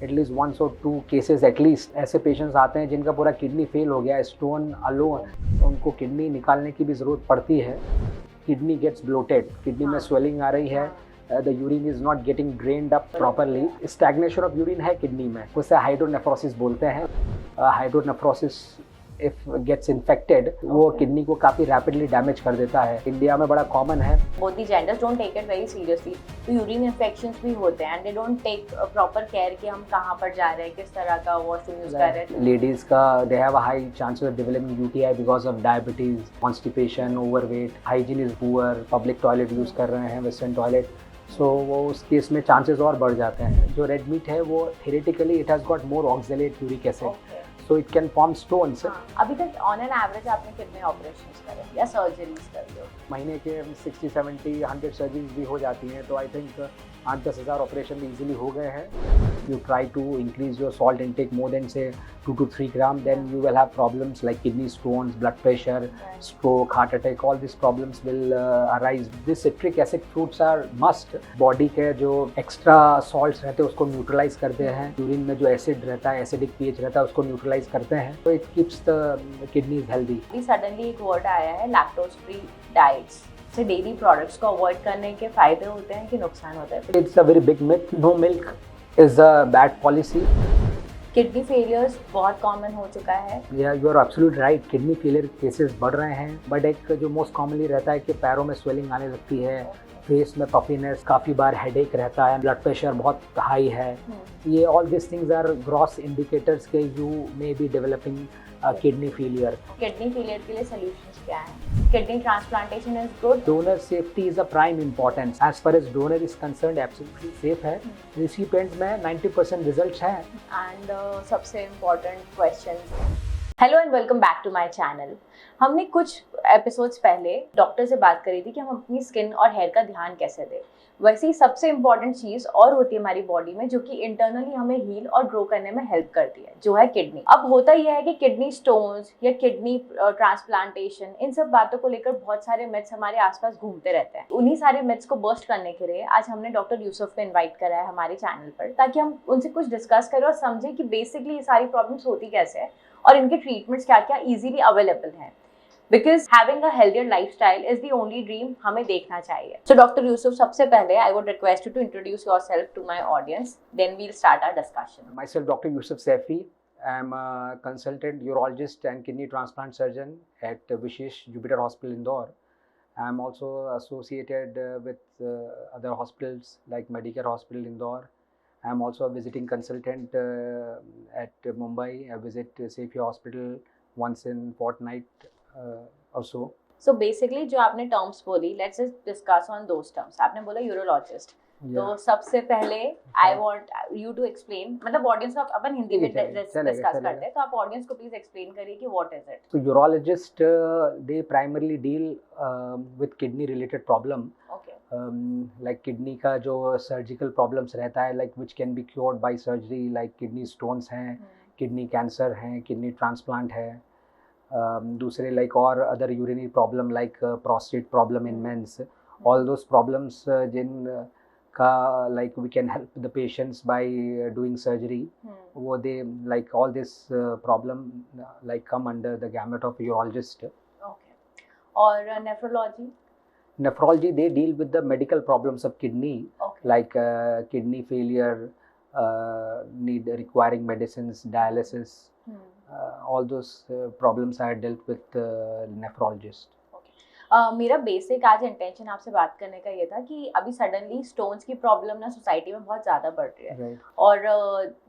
At least 1 or 2 cases at least ऐसे patients आते हैं जिनका पूरा किडनी फेल हो गया है, स्टोन अलोन, उनको किडनी निकालने की भी ज़रूरत पड़ती है। किडनी गेट्स ब्लोटेड, किडनी में स्वेलिंग आ रही है, the urine is not getting drained up properly, stagnation of urine है किडनी में, उसे हाइड्रोनेफ्रोसिस बोलते हैं। हाइड्रोनेफ्रोसिस इफ गेट्स इन्फेक्टेड वो किडनी को काफ़ी रैपिडली डैमेज कर देता है। इंडिया में बड़ा कॉमन है। Both the genders don't take it very seriously. तो यूरिन इन्फेक्शंस भी होते हैं and they don't take proper care कि हम कहाँ पर जा रहे हैं, किस तरह का वॉशरूम यूज कर रहे हैं। लेडीज का दे have a high chances of developing UTI because of diabetes, constipation, overweight, hygiene is poor, public toilet use कर रहे हैं, वेस्टर्न टॉयलेट, सो वो उस केस में चांसेस और बढ़ जाते हैं। जो रेड मीट है वो theoretically it has got more oxalate uric acid, so it can form stones. अभी तक ऑन एन एवरेज आपने कितने ऑपरेशंस करे या सर्जरीज करे हो? महीने के 60, 70, 100 सर्जरीज भी हो जाती हैं, तो आई थिंक 8-10 हज़ार ऑपरेशन भी इजीली हो गए हैं। You try to increase your salt intake more than say 2 to 3 gram, then you will have problems like kidney stones, blood pressure, stroke, heart attack, all these problems will arise. This citric acid fruits are must. Body के जो extra salts रहते हैं उसको neutralise करते हैं, urine में जो acid रहता है, एसिडिक पीएच रहता है, उसको न्यूट्रलाइज करते हैं, तो it keeps the kidneys healthy. अभी सडनली एक वर्ड आया है लैक्टोज फ्री डाइट्स, से डेयरी प्रोडक्ट्स को अवॉइड करने के फायदे होते हैं कि नुकसान होता है? It's a very big myth, no milk is a bad policy. Kidney failures बहुत कॉमन हो चुका है। या you are absolute right, kidney failure cases बढ़ रहे हैं, बट एक जो मोस्ट कॉमनली रहता है कि पैरों में स्वेलिंग आने लगती है, फेस में पफीनेस, काफ़ी बार हेडेक रहता है, ब्लड प्रेशर बहुत हाई है। ये all this things are gross indicators के you may be developing kidney failure. Kidney failure के लिए सॉल्यूशंस क्या हैं? Kidney transplantation is good. Donor safety is a prime importance. As far as donor is concern absolutely safe है, recipients में 90% results हैं। And सबसे important question. Hello and welcome back to my channel. हमने कुछ episodes पहले doctor से बात करी थी कि हम अपनी स्किन और हेयर का ध्यान कैसे दें। वैसे ही सबसे इम्पॉर्टेंट चीज़ और होती है हमारी बॉडी में जो कि इंटरनली हमें हील और ग्रो करने में हेल्प करती है, जो है किडनी। अब होता यह है कि किडनी स्टोन्स या किडनी ट्रांसप्लांटेशन, इन सब बातों को लेकर बहुत सारे मिथ्स हमारे आसपास घूमते रहते हैं। उन्हीं सारे मिथ्स को बर्स्ट करने के लिए आज हमने डॉक्टर यूसुफ को इन्वाइट करा है हमारे चैनल पर, ताकि हम उनसे कुछ डिस्कस करें और समझें कि बेसिकली ये सारी प्रॉब्लम्स होती कैसे है और इनके ट्रीटमेंट्स क्या क्या ईजिली अवेलेबल हैं। Because having a healthier lifestyle is the only dream हमें देखना चाहिए। So Dr. Yusuf, सबसे पहले I would request you to introduce yourself to my audience. Then we'll start our discussion. Myself, Dr. Yusuf Saifi. I'm a consultant urologist and kidney transplant surgeon at Vishesh Jupiter Hospital, Indore. I'm also associated with other hospitals like Medicare Hospital, Indore. I'm also a visiting consultant at Mumbai. I visit Saifi Hospital once in fortnight or so. So basically जो आपने terms बोली, let's just discuss on those terms. आपने बोला urologist, तो सबसे पहले I want you to explain, मतलब audience को अपन हिंदी में डिस्कस करते हैं, तो आप ऑडियंस को प्लीज एक्सप्लेन करिए कि what is it. So urologist they primarily deal with kidney related problem. Like kidney का जो सर्जिकल प्रॉब्लम्स रहता है, like which can be cured by surgery, like kidney stones हैं, किडनी कैंसर हैं, kidney transplant है, दूसरे लाइक और other urinary problem like prostate problem in mens, all those problems जिन का like we can help the patients by doing surgery, वो they like all this problem like come under the gamut of urologist. Okay, और nephrology? Nephrology, they deal with the medical problems of kidney, like kidney failure, need requiring medicines, dialysis, all those problems are dealt with nephrologist. मेरा basic आज intention आपसे बात करने का ये था कि अभी सडनली स्टोन्स की प्रॉब्लम ना सोसाइटी में बहुत ज़्यादा बढ़ रही है, और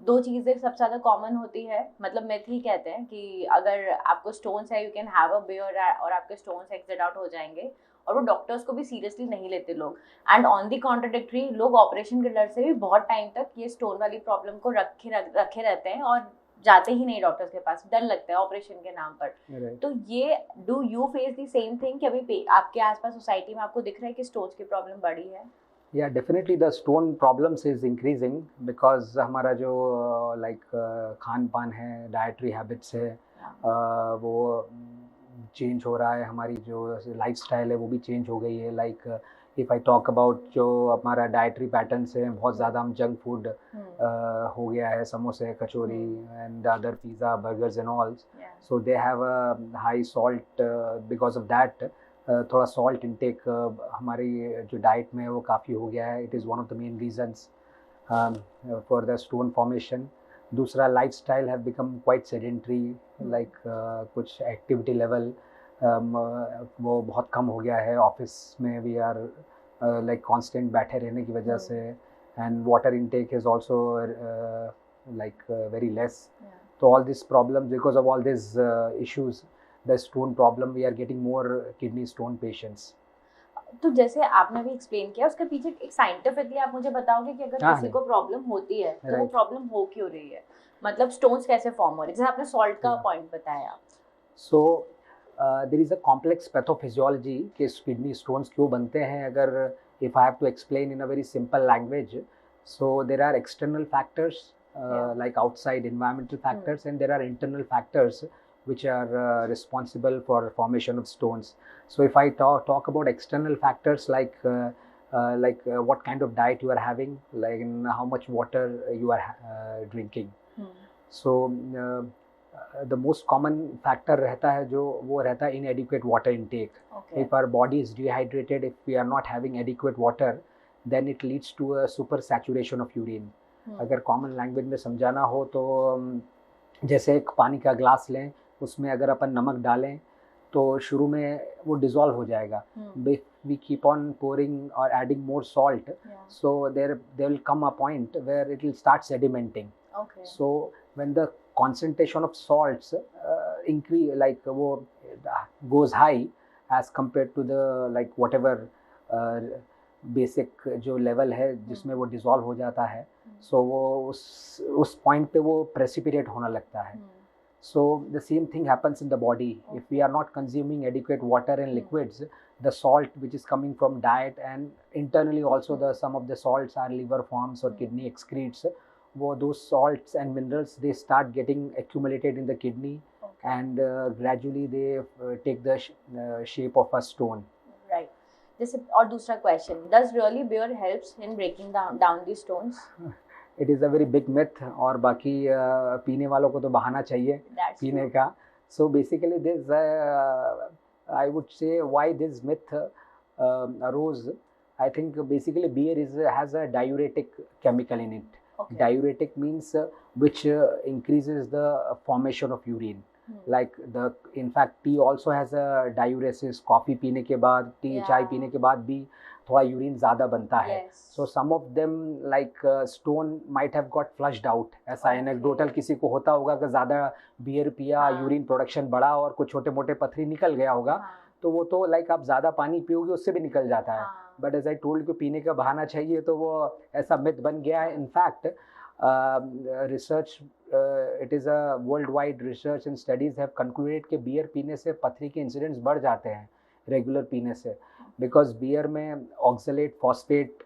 दो चीज़ें सबसे ज़्यादा कॉमन होती है, मतलब मिथ ही कहते हैं कि अगर आपको स्टोन्स है you can have a beer और आपके स्टोन्स एक्सिट आउट हो जाएंगे, और वो डॉक्टर्स को भी सीरियसली नहीं लेते लोग। एंड ऑन दी कॉन्ट्राडिक्टरी, लोग ऑपरेशन के डर से भी बहुत टाइम तक ये स्टोन वाली प्रॉब्लम को रखे रहते हैं और जाते ही नहीं डॉक्टर्स के पास, डर लगता है ऑपरेशन के नाम पर। तो ये do you face the same thing कि अभी आपके आसपास सोसाइटी में आपको दिख रहा है कि स्टोन्स की प्रॉब्लम बढ़ी है? या definitely the stone problems is increasing because हमारा जो लाइक खान पान है, डाइटरी हैबिट्स है, वो चेंज हो रहा है, हमारी जो लाइफस्टाइल है वो भी चेंज हो गई है। Like if I talk about जो हमारा डाइटरी पैटर्न्स है, बहुत ज़्यादा हम जंक फूड हो गया है, समोसे, kachori and other pizza, burgers and all, so they have a high salt, because of that थोड़ा सॉल्ट इनटेक हमारी जो डाइट में है वो काफ़ी हो गया है. It is one of the main reasons for the stone formation. दूसरा, lifestyle have become quite sedentary, like कुछ एक्टिविटी लेवल वो बहुत कम हो गया है. ऑफिस में वी आर लाइक कांस्टेंट बैठे रहने की वजह से, and water intake is also like very less. तो all this problem, because of all this issues, the stone problem, we are getting more kidney stone patients. तो जैसे आपने भी एक्सप्लेन किया, उसके पीछे एक साइंटिफिकली आप मुझे बताओगे कि अगर किसी को प्रॉब्लम होती है तो वो प्रॉब्लम हो क्यों रही है, मतलब स्टोन्स कैसे फॉर्म हो रहे हैं, जैसे आपने सॉल्ट का पॉइंट बताया. So there is a complex pathophysiology कि किडनी स्टोन्स क्यों बनते हैं. अगर if I have to explain in a very simple language, so there are external factors like outside environmental factors, and there are internal factors which are responsible for formation of stones. So if I talk about external factors like what kind of diet you are having, like how much water you are drinking. So the most common factor रहता है जो वो रहता है inadequate water intake. If our body is dehydrated, if we are not having adequate water, then it leads to a super saturation of urine. अगर common language में समझाना हो तो जैसे एक पानी का ग्लास लें, उसमें अगर अपन नमक डालें तो शुरू में वो डिज़ोल्व हो जाएगा. वी कीप ऑन पोरिंग और adding more salt, so there will come a point where it will start sedimenting. So when the concentration of salts increase, like वो goes high as compared to the like whatever basic जो level है जिसमें वो dissolve हो जाता है, so वो उस पॉइंट पे वो प्रेसिपिटेट होने लगता है. So the same thing happens in the body. If we are not consuming adequate water and liquids, the salt which is coming from diet, and internally also the some of the salts are liver forms or kidney excretes, those salts and minerals, they start getting accumulated in the kidney, and gradually they take the shape of a stone. Right. जैसे और दूसरा question, does really beer helps in breaking down these stones? It is a very big myth, और बाकी पीने वालों को तो बहाना चाहिए पीने का. So basically this I would say why this myth arose. I think basically beer has a diuretic chemical in it. Diuretic means which increases the formation of urine. Like in fact tea also has a diuresis. Coffee पीने के बाद, T चाय पीने के बाद भी थोड़ा urine ज़्यादा बनता है. So some of them like stone might have got flushed out. ऐसा anecdotal किसी को होता होगा कि ज़्यादा बियर पिया, यूरिन प्रोडक्शन बढ़ा और कुछ छोटे मोटे पथरी निकल गया होगा, तो वो तो लाइक आप ज़्यादा पानी पियोगे उससे भी निकल जाता है. बट एज आई टोल्ड को पीने का बहाना चाहिए, तो वो ऐसा मिथ बन गया है. In fact research, it is a world wide research and studies have concluded कि बियर पीने से पथरी के इंसिडेंट्स बढ़ जाते हैं रेगुलर पीने से, बिकॉज बियर में ऑक्सलेट फॉस्फेट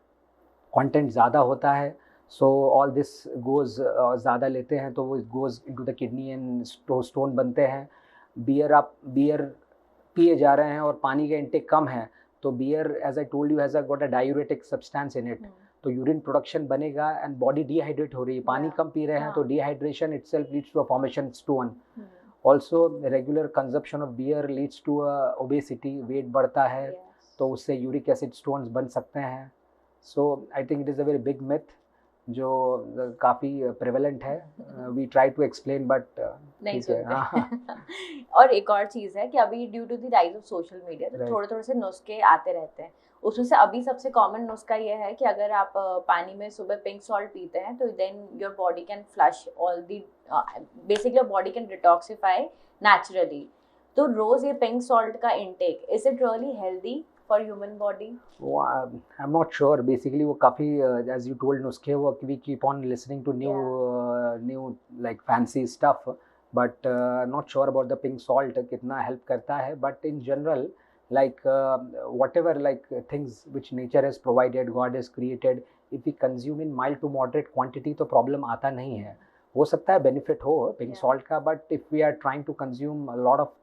कंटेंट ज़्यादा होता है. सो ऑल दिस गोज़, ज़्यादा लेते हैं तो वो goes into the kidney and stone बनते हैं. बियर पिए जा रहे हैं और पानी का इंटेक कम है, तो beer as I told you has got a diuretic substance in it, तो यूरिन प्रोडक्शन बनेगा एंड बॉडी डिहाइड्रेट हो रही है. पानी कम पी रहे हैं तो dehydration itself leads to a formation stone. Also regular consumption of beer leads to obesity, weight बढ़ता है, तो उससे यूरिक एसिड स्टोन्स बन सकते हैं. So I think it is a very big myth जो काफ़ी प्रेवलेंट है. We try to explain but नहीं सुनते. और एक और चीज़ है कि अभी due to the rise of social media तो थोड़े थोड़े से नुस्खे आते रहते हैं. उसमें से अभी सबसे कॉमन नुस्खा ये है कि अगर आप पानी में सुबह पिंक सॉल्ट पीते हैं तो then your body can flush all the, basically your body can detoxify naturally. तो रोज़ ये पिंक सॉल्ट का intake, is it really healthy for human body? I'm not sure. Basically वो काफ़ी as you told नुस्खे, वो we keep on listening to new like fancy stuff, but not sure about the pink salt कितना help करता है. But in general like whatever like things which nature has provided, God has created, if we consume in mild to moderate quantity तो problem आता नहीं है. हो सकता है benefit हो pink salt का, but if we are trying to consume a lot of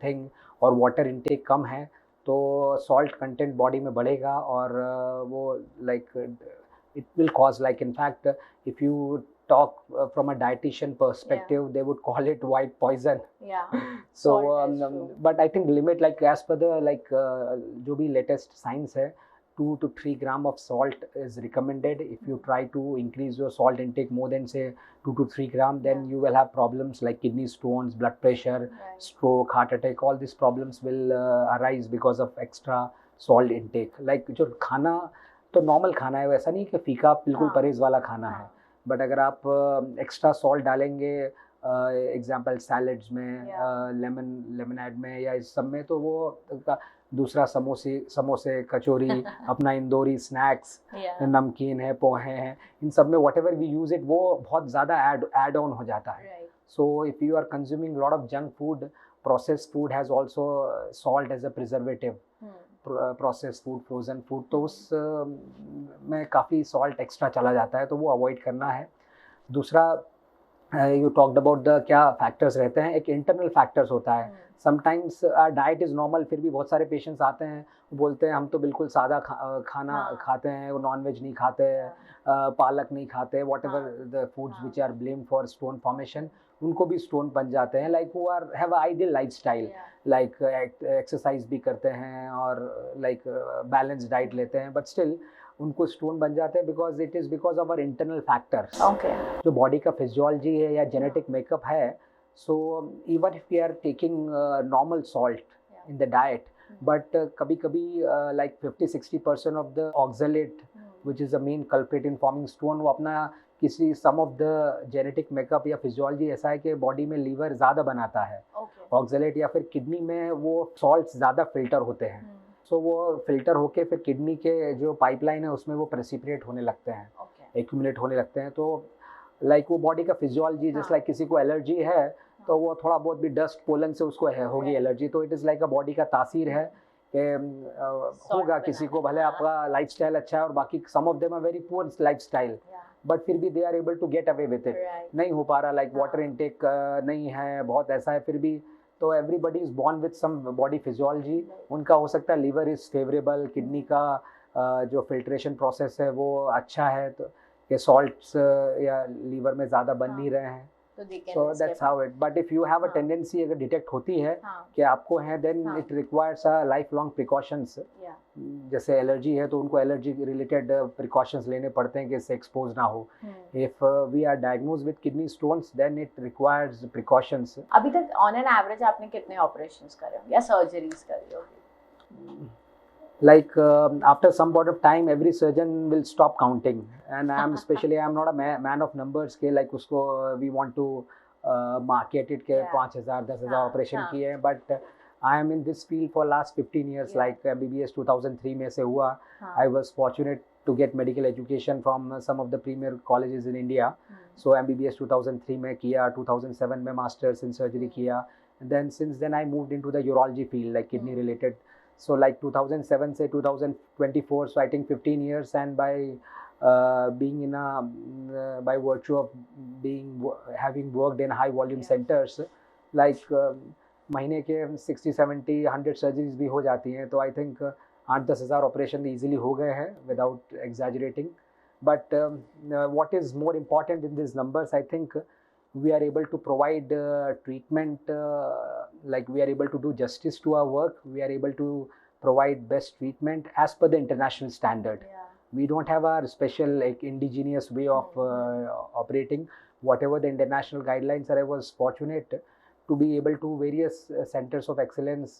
thing और water intake कम है, तो सॉल्ट कंटेंट बॉडी में बढ़ेगा और वो like it will cause, like, in fact, if you talk from a dietitian perspective, they would call it white poison. So but I think limit, like as per the like जो भी latest science है, 2 to 3 gram of salt is recommended. If you try to increase your salt intake more than say 2 to 3 gram, then you will have problems like kidney stones, blood pressure, stroke, heart attack. All these problems will arise because of extra salt intake. Like जो खाना तो normal खाना है, वैसा नहीं कि फीका बिल्कुल परहेज वाला खाना है, बट अगर आप एक्स्ट्रा सॉल्ट डालेंगे एग्जांपल सैलड्स में, लेमनेड में या इस सब में, तो वो दूसरा समोसे कचौरी अपना इंदौरी स्नैक्स, नमकीन है, पोहे हैं, इन सब में whatever we use it, वो बहुत ज़्यादा ऐड ऑन हो जाता है. So if you are consuming lot of junk food, processed food has also salt as a preservative, process food, frozen food, तो उस में काफ़ी सॉल्ट एक्स्ट्रा चला जाता है, तो वो अवॉइड करना है. दूसरा, यू टॉक्ड अबाउट द क्या फैक्टर्स रहते हैं, एक इंटरनल फैक्टर्स होता है. समटाइम्स डाइट इज़ नॉर्मल, फिर भी बहुत सारे पेशेंट्स आते हैं, बोलते हैं हम तो बिल्कुल सादा खाना खाते हैं, वो नॉन वेज नहीं खाते, पालक नहीं खाते, whatever the foods which are blame for stone formation, उनको भी स्टोन बन जाते हैं. लाइक वो are have ideal lifestyle, like exercise भी करते हैं और लाइक बैलेंस डाइट लेते हैं, बट स्टिल उनको स्टोन बन जाते हैं because it is because of our internal factors. जो बॉडी का फिजियोलॉजी है या जेनेटिक मेकअप है, so even if we are taking normal salt in the diet, but कभी कभी like 50-60% of the oxalate which is the main culprit in forming stone, वो अपना किसी some of the genetic makeup या physiology ऐसा है कि बॉडी में लीवर ज़्यादा बनाता है, ऑक्सलेट, या फिर किडनी में वो सॉल्ट्स ज़्यादा फिल्टर होते हैं. सो वो फिल्टर होके फिर किडनी के जो पाइपलाइन है उसमें वो प्रेसिपिटेट होने लगते हैं, एक्यूमुलेट होने लगते हैं. तो लाइक वो बॉडी का फिजियोलॉजी, जस्ट लाइक किसी को एलर्जी है तो वो थोड़ा बहुत भी डस्ट पोलन से उसको होगी एलर्जी, तो it is like a body का तासीर है कि होगा किसी को, भले आपका लाइफस्टाइल अच्छा है और बाकी some of them are very poor lifestyle, but फिर भी they are able to get away with it. नहीं हो पा रहा, लाइक वाटर इनटेक नहीं है, बहुत ऐसा है, फिर भी तो everybody is born with some body physiology. उनका हो सकता है लीवर इज़ फेवरेबल, किडनी का जो फिल्ट्रेशन प्रोसेस है वो अच्छा है, तो कि सॉल्ट्स या लीवर में ज़्यादा बन नहीं रहे हैं. So that's how it. But if you have a tendency, अगर डिटेक्ट होती है कि आपको है, then it requires a lifelong precautions. जैसे एलर्जी है तो उनको एलर्जी रिलेटेड प्रिकॉशंस लेने पड़ते हैं कि इससे एक्सपोज ना हो. If we are diagnosed with kidney stones, then it requires precautions. अभी तक on an average आपने कितने ऑपरेशंस करे होंगे या सर्जरीज करी होगी? Like after some point of time, every surgeon will stop counting, and I am especially, I am not a man of numbers के like उसको we want to market it के 5,000 10,000 ऑपरेशन किए हैं, but I am in this field for last 15 years. Like MBBS 2003 में से हुआ. I was fortunate to get medical education from some of the premier colleges in India. So MBBS 2003 में किया, 2007 में masters in surgery किया, and then since then I moved into the urology field, like kidney related. So like 2007 से 2024, so I think 15 years, and by being in a by virtue of having worked in high volume centers, like महीने के 60-70-100 surgeries भी हो जाती हैं, तो I think 8-10 हज़ार operation easily हो गए हैं without exaggerating. But what is more important in this numbers, I think we are able to provide treatment, like we are able to do justice to our work, we are able to provide best treatment as per the international standard. We don't have our special like indigenous way of operating. Whatever the international guidelines are, I was fortunate to be able to various centers of excellence,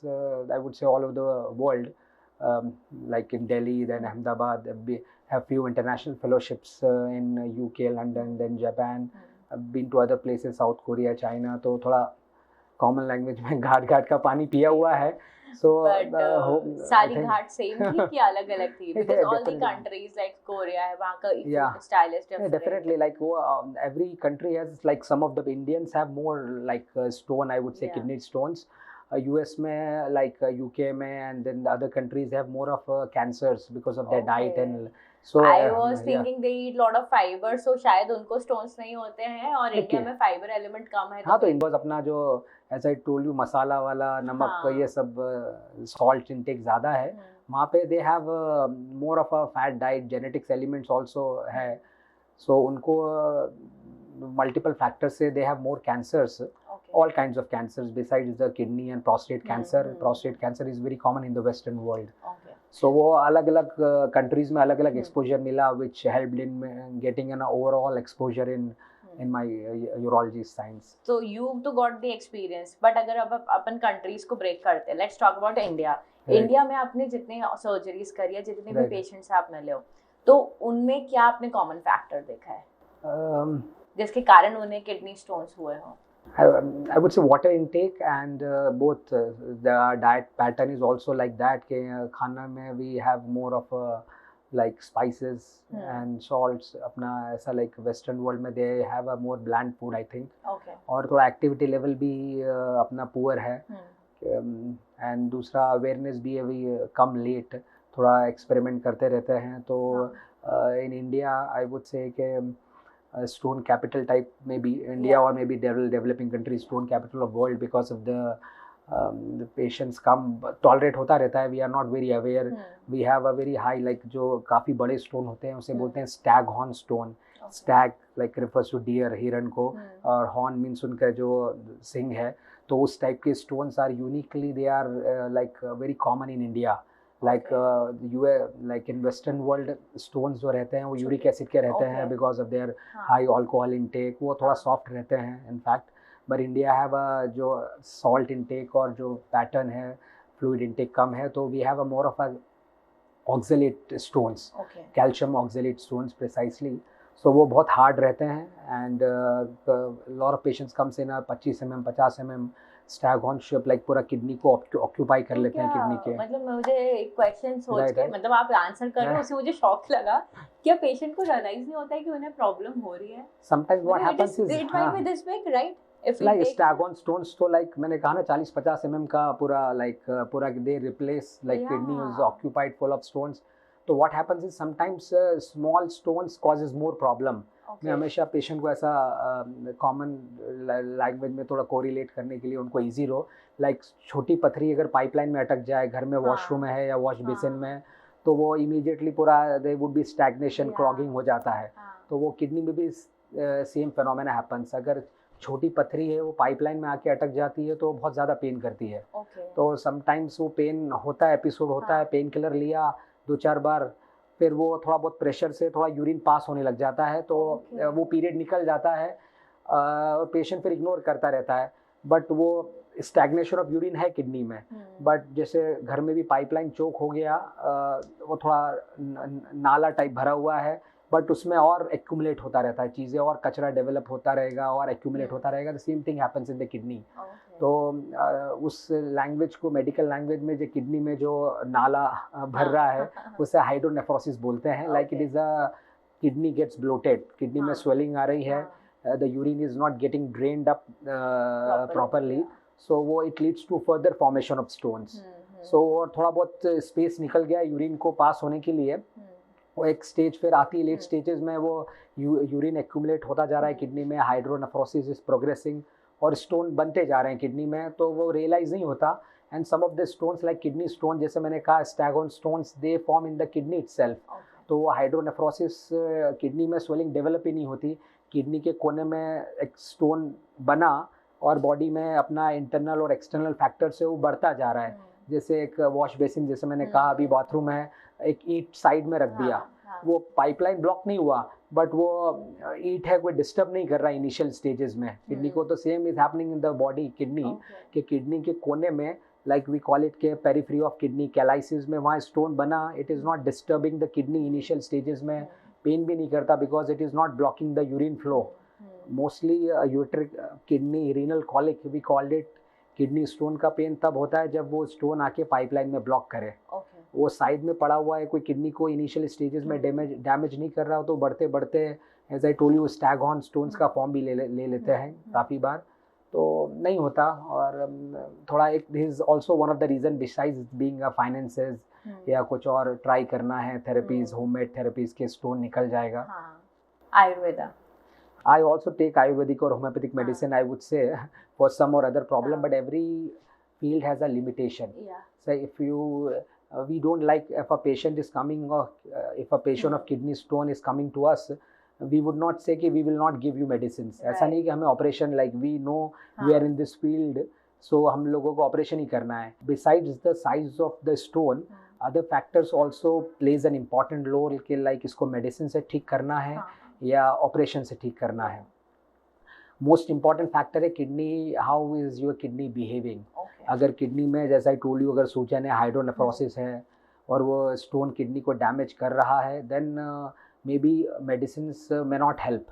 I would say all over the world, like in Delhi, then Ahmedabad, have few international fellowships in UK, London, then Japan. I've been to other places, South Korea, China, तो थोड़ा common language में घाट का पानी पिया हुआ है. So सारी घाट same थी कि अलग अलग थी? Because all the countries like Korea है, वहाँ का style is different. Definitely, like every country has, like some of the Indians have more like stone, I would say kidney stones. US में, like UK में, and then the other countries have more of cancers because of their diet, and So I was yeah. thinking they eat lot of fiber, so शायद उनको stones नहीं होते हैं और India में fiber element कम है हाँ तो इंडोज अपना जो एज आई टोल्ड यू मसाला वाला नमक हाँ। ये सब सॉल्ट इंटेक ज़्यादा है वहाँ पे they have more of a fat diet genetics elements also है सो उनको मल्टीपल फैक्टर्स से they have more cancers all kinds of cancers besides the kidney and prostate cancer. Prostate cancer is very common in the Western world. So वो अलग अलग countries में अलग अलग exposure मिला which helped in getting an overall exposure in my urology science. So you तो got the experience, but अगर अब अपन countries को break करते हैं, let's talk about India. India में आपने जितने surgeries करी है, जितने भी patients आप मिले हो, तो उनमें क्या आपने common factor देखा है जिसके कारण उन्हें kidney stones हुए हो? I would say water intake and both the diet pattern is also like that कि खाना में we have more of like spices and salts अपना ऐसा like western world में they have a more bland food I think. Okay. और थोड़ा activity level भी अपना poor है and दूसरा awareness भी अभी कम late थोड़ा experiment करते रहते हैं तो in India I would say कि stone capital type maybe India or maybe developing country stone capital of world because of the patients come tolerate होता रहता है we are not very aware we have a very high like जो काफ़ी बड़े stone होते हैं उसे बोलते हैं stag horn stone stag like refers to deer हिरण को और horn means उनका जो सिंग है तो उस टाइप के stones are uniquely they are like very common in India like like in western world stones जो रहते हैं वो यूरिक एसिड के रहते हैं because of their high alcohol intake वो थोड़ा soft रहते हैं in fact but India have a जो salt intake और जो pattern है fluid intake कम है तो we have a more of a oxalate stones calcium oxalate stones precisely so वो बहुत hard रहते हैं and lot of patients comes in a 25 mm 50 mm Stag horn shape like पूरा किडनी को occupy कर लेते हैं किडनी के मतलब मुझे एक क्वेश्चन सोच के मतलब आप आंसर कर रहे हो उससे मुझे शॉक लगा क्या पेशेंट को रियलाइज नहीं होता है कि उन्हें प्रॉब्लम हो रही है sometimes what happens is it might be this big right if like stag horn stones तो लाइक मैंने कहा ना 40-50 mm का पूरा लाइक पूरा they replace like kidney is occupied full of stones तो what happens is sometimes small stones causes more problem मैं हमेशा पेशेंट को ऐसा कॉमन लैंग्वेज में थोड़ा कोरिलेट करने के लिए उनको इजी रहो लाइक छोटी पथरी अगर पाइपलाइन में अटक जाए घर में वॉशरूम में है या वॉश बेसिन में तो वो इमीडिएटली पूरा they would be stagnation clogging हो जाता है तो वो किडनी में भी सेम फिनोमेना हैपन्स अगर छोटी पथरी है वो पाइपलाइन में आके अटक जाती है तो बहुत ज़्यादा पेन करती है तो समटाइम्स वो पेन होता है एपिसोड होता है पेन किलर लिया 2-4 बार फिर वो थोड़ा बहुत प्रेशर से थोड़ा यूरिन पास होने लग जाता है तो वो पीरियड निकल जाता है और पेशेंट फिर इग्नोर करता रहता है बट वो स्टैग्नेशन ऑफ यूरिन है किडनी में बट जैसे घर में भी पाइपलाइन चोक हो गया वो थोड़ा नाला टाइप भरा हुआ है बट उसमें और एक्यूमुलेट होता रहता है चीज़ें और कचरा डेवलप होता रहेगा और एक्यूमुलेट होता रहेगा the same thing happens in the kidney तो उस लैंग्वेज को मेडिकल लैंग्वेज में जो किडनी में जो नाला भर रहा है उसे हाइड्रोनेफ्रोसिस बोलते हैं like it is a kidney gets bloated kidney में स्वेलिंग आ रही है the urine is not getting drained up properly so वो it leads to further formation of stones so और थोड़ा बहुत स्पेस निकल गया यूरिन को पास होने के लिए वो एक स्टेज फिर आती है लेट स्टेजेस में वो यूरिन एक्यूमुलेट होता जा रहा है किडनी में हाइड्रोनेफ्रोसिस इज प्रोग्रेसिंग और स्टोन बनते जा रहे हैं किडनी में तो वो रियलाइज नहीं होता and some of the stones like kidney stone जैसे मैंने कहा Stag horn stones they form in the kidney itself तो वो हाइड्रोनेफ्रोसिस किडनी में स्वेलिंग डेवलप ही नहीं होती किडनी के कोने में एक स्टोन बना और बॉडी में अपना इंटरनल और एक्सटर्नल फैक्टर से वो बढ़ता जा रहा है जैसे एक वॉश बेसिन जैसे मैंने कहा अभी बाथरूम है एक ईंट साइड में रख दिया वो पाइपलाइन ब्लॉक नहीं हुआ बट वो ईंट है कोई डिस्टर्ब नहीं कर रहा है इनिशियल स्टेजेस में किडनी को तो same is happening in the body kidney के किडनी के कोने में लाइक वी कॉल इट के पेरिफेरी ऑफ किडनी कैलाइसिस में वहाँ स्टोन बना it is not disturbing the kidney initial stages में पेन भी नहीं करता because it is not blocking the urine flow mostly ureteric kidney renal colic we called it kidney stone का pain तब होता है जब वो स्टोन आके पाइपलाइन में ब्लॉक करे वो साइड में पड़ा हुआ है कोई किडनी को इनिशियल स्टेजेस में डैमेज नहीं कर रहा हो तो बढ़ते बढ़ते as I told you Stag horn stones का फॉर्म भी ले लेते हैं काफ़ी बार तो नहीं होता और थोड़ा एक this is also one of the reason besides being a finances या कुछ और ट्राई करना है थेरेपीज, होममेड थेरेपीज के स्टोन निकल जाएगा. Ayurveda, I also take Ayurvedic or homeopathic medicine, I would say, for some or other problem, but every field has a limitation. So if we don't like, if a patient is coming, or if a patient of kidney stone is coming to us, we would not say कि we will not give you medicines. ऐसा नहीं कि हमें operation, like we know we are in this field, so हम लोगों को operation ही करना है. Besides the size of the stone, other factors also plays an important role कि like इसको medicine से ठीक करना है या ऑपरेशन से ठीक करना है. मोस्ट इम्पॉर्टेंट फैक्टर है kidney, how is your kidney behaving. अगर किडनी में, जैसा आई टोल्ड यू, अगर सूजन है, हाइड्रोनेफ्रोसिस है और वो स्टोन किडनी को डैमेज कर रहा है, then maybe medicines may not help.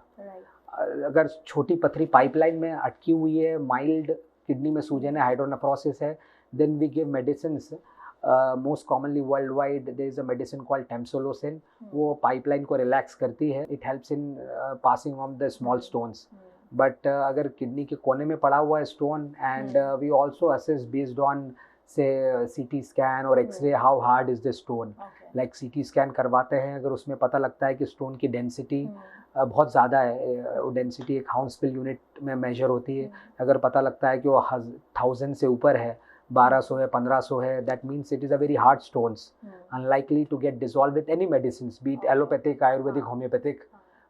अगर छोटी पथरी पाइपलाइन में अटकी हुई है, माइल्ड किडनी में सूजन है, हाइड्रोनेफ्रोसिस है, then we give medicines. Most commonly world wide there is a medicine called tamsulosin. वो पाइपलाइन को रिलैक्स करती है. It helps in passing on the small stones. But अगर किडनी के कोने में पड़ा हुआ है stone, and we also assess based on say CT scan और X-ray how hard is the stone. Like CT scan करवाते हैं, अगर उसमें पता लगता है कि स्टोन की डेंसिटी बहुत ज़्यादा है, डेंसिटी एक हाउंसफिल यूनिट में मेजर होती है, अगर पता लगता है कि वो 1000 से ऊपर है, 1200 है, 1500 है, that means it is a very hard stones, unlikely to get dissolved with any medicines, be it allopathic, Ayurvedic, homeopathic.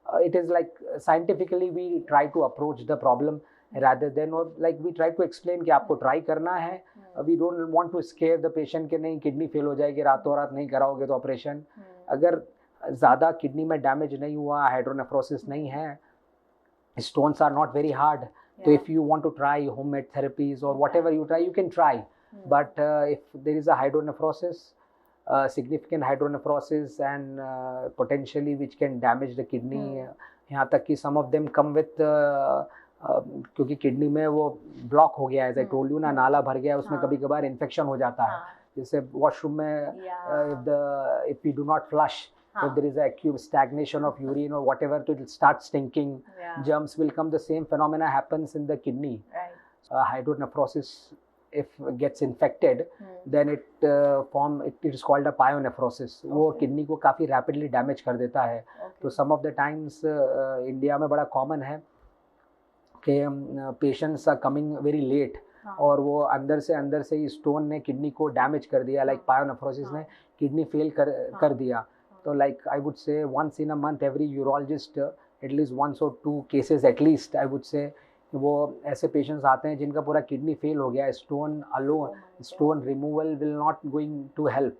It is like scientifically we try to approach the problem rather than, or like we try to explain कि आपको try करना है. We don't want to scare the patient कि नहीं kidney fail हो जाएगी, रातों रात नहीं कराओगे तो ऑपरेशन. अगर ज़्यादा किडनी में डैमेज नहीं हुआ, हाइड्रोनेफ्रोसिस नहीं है, stones are not very hard. So if you want to try homemade therapies or whatever you try, you can try. But if there is a hydronephrosis, significant hydronephrosis, and potentially which can damage the kidney, यहाँ तक कि some of them come with क्योंकि kidney में वो block हो गया है, as I told you ना, नाला भर गया है, उसमें कभी कभार इन्फेक्शन हो जाता है. जैसे वॉशरूम में if we do not flush, if there is a acute stagnation of urine or whatever, it will start stinking. Germs will come. The same phenomena happens in the kidney. Hydronephrosis, if gets infected, then it is called a pyonephrosis. वो kidney को काफ़ी rapidly damage कर देता है. तो some of the times India में बड़ा common है कि patients are coming very late, और वो अंदर से ही स्टोन ने किडनी को डैमेज कर दिया, लाइक पायोनेफ्रोसिस ने किडनी फेल कर दिया. तो लाइक आई वुड से once in a month every urologist at least 1 or 2 cases at least I would say, वो ऐसे पेशेंट्स आते हैं जिनका पूरा किडनी फेल हो गया है. Stone alone, stone removal will not going to help.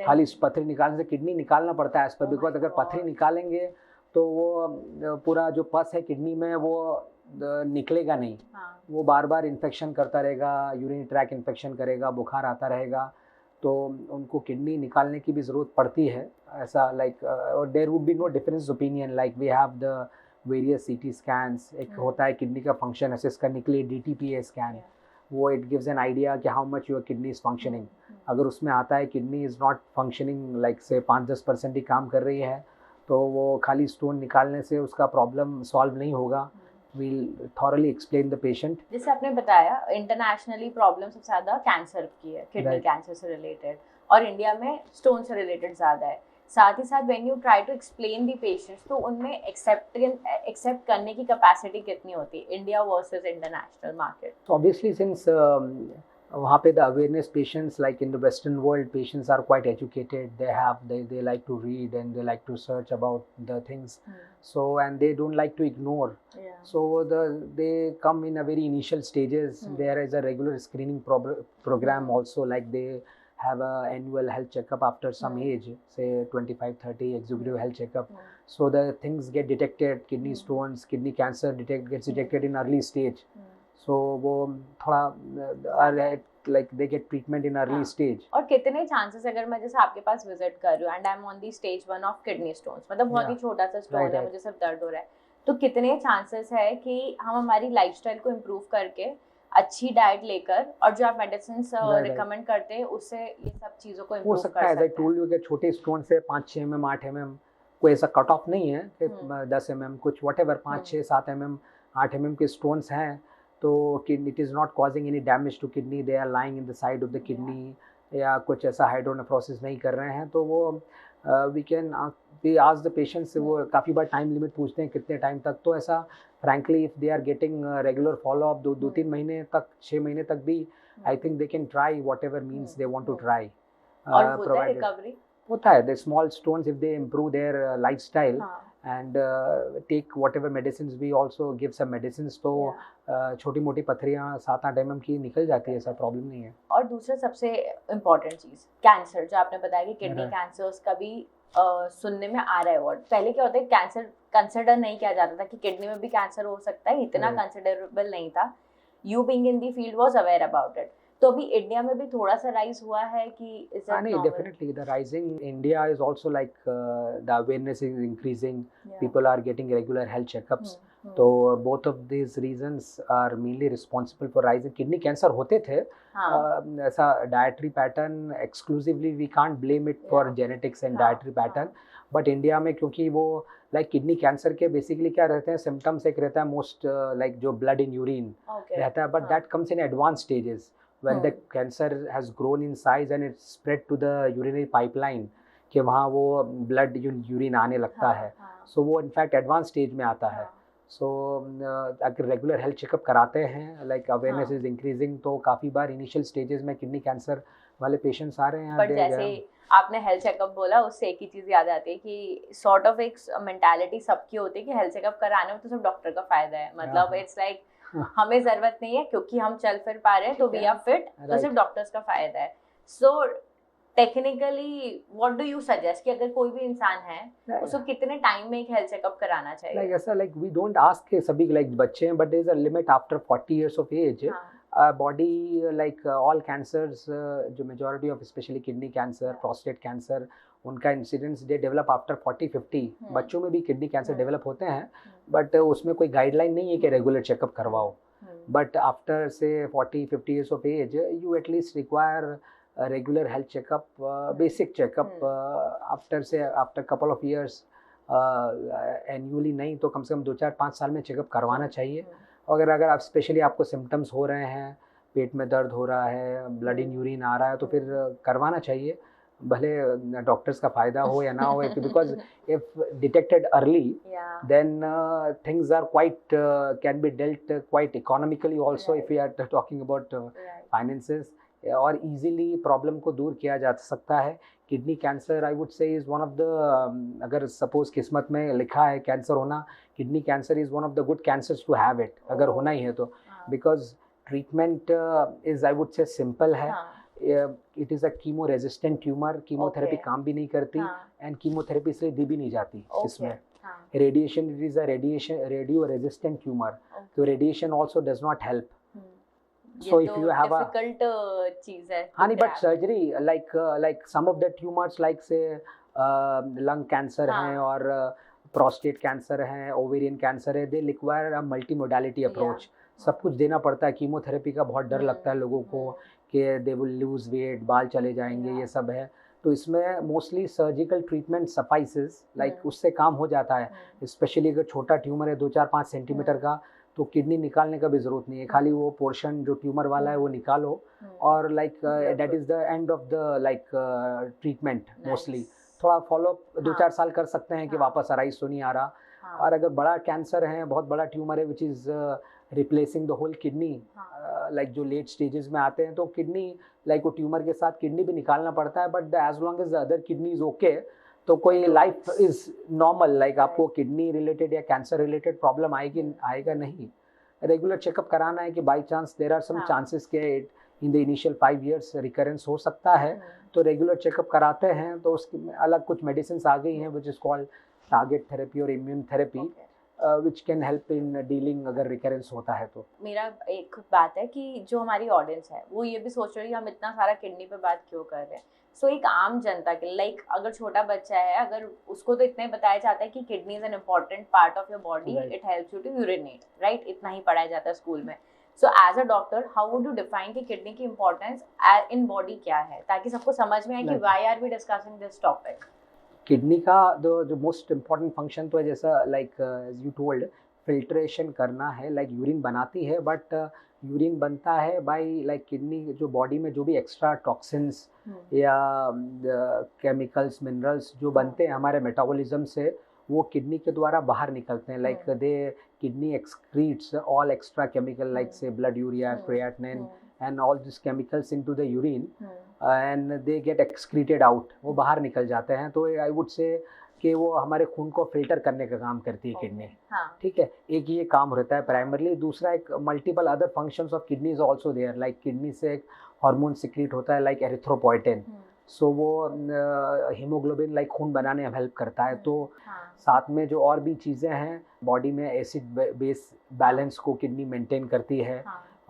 खाली पथरी निकालने से किडनी निकालना पड़ता है एज पर, बिकॉज अगर पथरी निकालेंगे तो वो पूरा जो पस है किडनी में वो निकलेगा नहीं. वो बार बार इन्फेक्शन करता रहेगा, यूरिनरी ट्रैक इन्फेक्शन करेगा, बुखार आता रहेगा. तो उनको किडनी निकालने की भी ज़रूरत पड़ती है. ऐसा like there would be no difference opinion, like we have the various CT scans. एक होता है किडनी का फंक्शन असेस करने के लिए DTPA स्कैन. वो इट गिव्स एन आइडिया कि how much your kidney is functioning. अगर उसमें आता है kidney is not functioning, like से 5-10% ही काम कर रही है, तो वो खाली स्टोन निकालने से उसका प्रॉब्लम सॉल्व नहीं होगा. We'll thoroughly explain the patient. जैसे आपने बताया इंटरनेशनली प्रॉब्लम सबसे ज़्यादा कैंसर की है, किडनी कैंसर से रिलेटेड, और इंडिया में स्टोन से रिलेटेड ज़्यादा है. साथ ही साथ when you try to explain the patients, तो उनमें एक्सेप्ट करने की कैपेसिटी कितनी होती है India versus international market? So obviously since वहाँ पे the awareness patients, like in the Western world, patients are quite educated. They like to read and they like to search about the things. So and they don't like to ignore. So they come in a very initial stages. There is a regular screening program also, like they have a annual health checkup after some age, say 25-30 executive health checkup. So the things get detected, kidney stones, kidney cancer gets detected in early stage. So वो थोड़ा like they get treatment in early stage. और कितने chances, अगर मैं जैसे आपके पास visit कर रही हूँ and I am on the stage 1 of kidney stones, मतलब बहुत ही छोटा सा स्टोन है, मुझे सिर्फ दर्द हो रहा है, तो कितने चांसेस है कि हम हमारी लाइफस्टाइल को इम्प्रूव करके, अच्छी डाइट लेकर, और जो आप मेडिसिन रिकमेंड करते हैं उससे ये सब चीज़ों को इम्प्रूव कर सकते हैं? हो सकता है. आई टोल्ड यू कि छोटे स्टोन से 5-6 mm, 8 mm कोई ऐसा कट ऑफ नहीं है कि 10 mm, कुछ व्हाटएवर 5-6-7 mm, 8 mm के स्टोन्स हैं, तो it is not causing any damage to kidney. They are lying in the side of the kidney या कुछ ऐसा हाइड्रोनेफ्रोसिस नहीं कर रहे हैं, तो वो वी आस्क द पेशेंट से, वो काफ़ी बार टाइम लिमिट पूछते हैं कितने टाइम तक, तो ऐसा frankly if they are getting regular follow up 2-3 महीने तक, 6 महीने तक भी, I think they can try whatever means they want to try. और होता है रिकवरी? होता है, the small stones if they improve their lifestyle and take whatever medicine, we also give some medicine, तो छोटी मोटी पथरियाँ 7-8 mm की निकल जाती है, ऐसा प्रॉब्लम नहीं है। और दूसरा सबसे इम्पोर्टेंट चीज़, कैंसर, जो आपने बताया कि किडनी कैंसर्स का भी सुनने में आ रहा है वर्ड। पहले क्या होता है, कैंसर कंसिडर नहीं किया जाता था कि किडनी में भी कैंसर हो सकता है, इतना कंसिडरेबल नहीं था। You being in the field was aware about it. तो अभी इंडिया में भी थोड़ा सा राइज हुआ है कि is that normal? Definitely the rising in India is also like the awareness is increasing, people are getting regular health checkups, तो both of these reasons are mainly responsible for rising kidney cancer। होते थे ऐसा dietary pattern exclusively, we can't blame it for genetics and dietary pattern, but India में क्योंकि वो like kidney cancer के basically क्या रहते हैं symptoms, एक रहता है most like जो blood in urine रहता है, but that comes in advanced stages when the cancer has grown in size and it's spread to the urinary pipeline, कि वहाँ वो blood urine आने लगता है, so वो in fact advanced stage में आता है। so अगर रेगुलर हेल्थ चेकअप कराते हैं, लाइक अवेयरनेस इज इंक्रीजिंग, तो काफ़ी बार इनिशियल स्टेजेस में किडनी कैंसर वाले पेशेंट्स आ रहे हैं। बट जैसे आपने हेल्थ चेकअप बोला, उससे एक ही चीज़ याद आती है कि सॉर्ट ऑफ एक मेंटालिटी सबकी होती है कि हेल्थ चेकअप कराने में तो सिर्फ डॉक्टर का फायदा है, मतलब इट्स लाइक हमें ज़रूरत नहीं है क्योंकि हम चल फिर पा रहे हैं तो वी आर फिट, तो सिर्फ डॉक्टर्स का फायदा है। So technically what do you suggest कि अगर कोई भी इंसान है उसको कितने टाइम में एक हेल्थ चेकअप कराना चाहिए? लाइक ऐसा, लाइक वी डोंट आस्क के सभी लाइक बच्चे हैं, but there is a limit after 40 years of age। Body like all cancers, जो majority of specially kidney cancer, prostate cancer, उनका इंसिडेंस दे डेवलप आफ्टर 40-50। बच्चों में भी किडनी कैंसर डेवलप होते हैं, बट उसमें कोई गाइडलाइन नहीं है कि रेगुलर चेकअप करवाओ। बट आफ्टर से 40-50 years of age, you at least require a regular health checkup, basic checkup, after couple of years, annually नहीं तो कम से कम 2-4-5 साल में चेकअप करवाना चाहिए। अगर आप स्पेशली आपको सिम्टम्स हो रहे हैं, पेट में दर्द हो रहा है, ब्लड इन यूरिन आ रहा है, तो फिर करवाना चाहिए, भले डॉक्टर्स का फ़ायदा हो या ना हो, because if detected early then things are quite can be dealt quite economically also, if we are talking about finances, और easily प्रॉब्लम को दूर किया जा सकता है। Kidney cancer I would say is one of the, अगर suppose किस्मत में लिखा है कैंसर होना, kidney cancer is one of the good cancers to have it, अगर होना ही है तो, because treatment is I would say simple है। It is a chemo resistant tumour, chemotherapy काम भी नहीं करती, एंड कीमोथेरेपी इसलिए दी भी नहीं जाती इसमें। Radiation, it is a radio resistant tumour, तो radiation also does not help. So if you have a difficult चीज है, हाँ नहीं, but surgery like some of the tumors like say lung cancer हैं और prostate cancer हैं, ovarian cancer है, they require a multimodality approach। सब कुछ देना पड़ता है, कीमोथेरेपी का बहुत डर लगता है लोगों को कि they will lose weight, बाल चले जाएंगे, ये सब है, तो इसमें मोस्टली सर्जिकल ट्रीटमेंट सफाइसेस, लाइक उससे काम हो जाता है। स्पेशली अगर छोटा ट्यूमर है 2-4-5 सेंटीमीटर का, तो किडनी निकालने का भी ज़रूरत नहीं है, खाली वो पोर्शन जो ट्यूमर वाला है वो निकालो, और like that is the end of the like treatment. Mostly थोड़ा फॉलोअप 2-4 साल कर सकते हैं कि वापस अराइज तो नहीं आ रहा। और अगर बड़ा कैंसर है, बहुत बड़ा ट्यूमर है which is replacing the whole kidney, like जो लेट स्टेजेस में आते हैं, तो किडनी लाइक वो ट्यूमर के साथ किडनी भी निकालना पड़ता है, but as long as the other kidney is okay, तो कोई लाइफ इज नॉर्मल, लाइक आपको किडनी रिलेटेड या कैंसर रिलेटेड प्रॉब्लम आएगा नहीं। रेगुलर चेकअप कराना है कि by chance there are some chances के in the initial 5 years recurrence हो सकता है, तो रेगुलर चेकअप कराते हैं, तो उसकी अलग कुछ मेडिसिन आ गई हैं which is called target therapy और immune therapy, which can help in dealing अगर रिकरेंस होता है तो। मेरा एक बात है कि जो हमारी ऑडियंस है वो ये भी सोच रही है हम इतना सारा किडनी पे बात क्यों कर रहे हैं। सो एक आम जनता के लाइक अगर छोटा बच्चा है, अगर उसको तो इतना ही बताया जाता है कि kidney is an important part of your body, it helps you to urinate, right, इतना ही पढ़ाया जाता है स्कूल में। So as a doctor how would you define कि किडनी की इम्पोर्टेंस इन बॉडी क्या है, ताकि सबको समझ में आए कि why are we discussing this topic. Kidney का जो मोस्ट इम्पॉर्टेंट फंक्शन तो है, जैसा लाइक यू टोल्ड फिल्ट्रेशन करना है, लाइक यूरिन बनाती है, बट यूरिन बनता है बाय लाइक किडनी जो बॉडी में जो भी एक्स्ट्रा टॉक्सिन्स या केमिकल्स मिनरल्स जो बनते हैं हमारे मेटाबॉलिज्म से, वो किडनी के द्वारा बाहर निकलते हैं, like they kidney excretes all extra chemical like say blood urea, creatinine and all these chemicals into the urine and they get excreted out, वो बाहर निकल जाते हैं। तो I would say कि वो हमारे खून को फिल्टर करने का काम करती है किडनी। ठीक है, एक ये काम रहता है प्राइमरली। दूसरा एक multiple other functions of kidney is also there, like kidney से एक हार्मोन सिक्रीट होता है लाइक एरिथ्रोपोइटिन, सो वो हीमोग्लोबिन लाइक खून बनाने में हेल्प करता है। तो साथ में जो और भी चीज़ें हैं बॉडी में, एसिड बेस बैलेंस को किडनी मेंटेन करती है।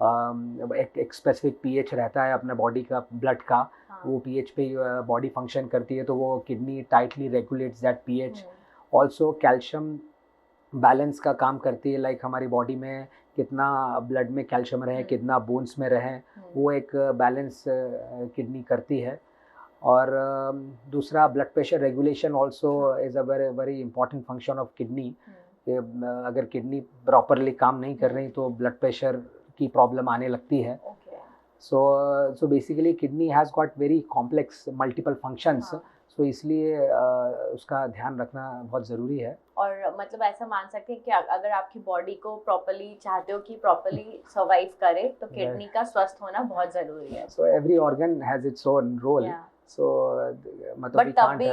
एक स्पेसिफिक पीएच रहता है अपने बॉडी का, ब्लड का, वो पीएच पे बॉडी फंक्शन करती है, तो वो kidney tightly regulates that pH. Also calcium balance का काम करती है, लाइक हमारी बॉडी में कितना ब्लड में कैल्शियम रहे, कितना बोन्स में रहे, वो एक बैलेंस किडनी करती है। और दूसरा blood pressure regulation also is a very important function of kidney. अगर किडनी प्रॉपरली काम नहीं कर रही तो ब्लड प्रेशर की प्रॉब्लम आने लगती है। So basically kidney has got very complex multiple functions, so इसलिए उसका ध्यान रखना बहुत ज़रूरी है। और मतलब ऐसा मान सकते हैं कि अगर आपकी बॉडी को प्रॉपरली चाहते हो कि प्रॉपरली सर्वाइव करे तो किडनी का स्वस्थ होना बहुत ज़रूरी है। So every organ has its own role. So मतलब तब भी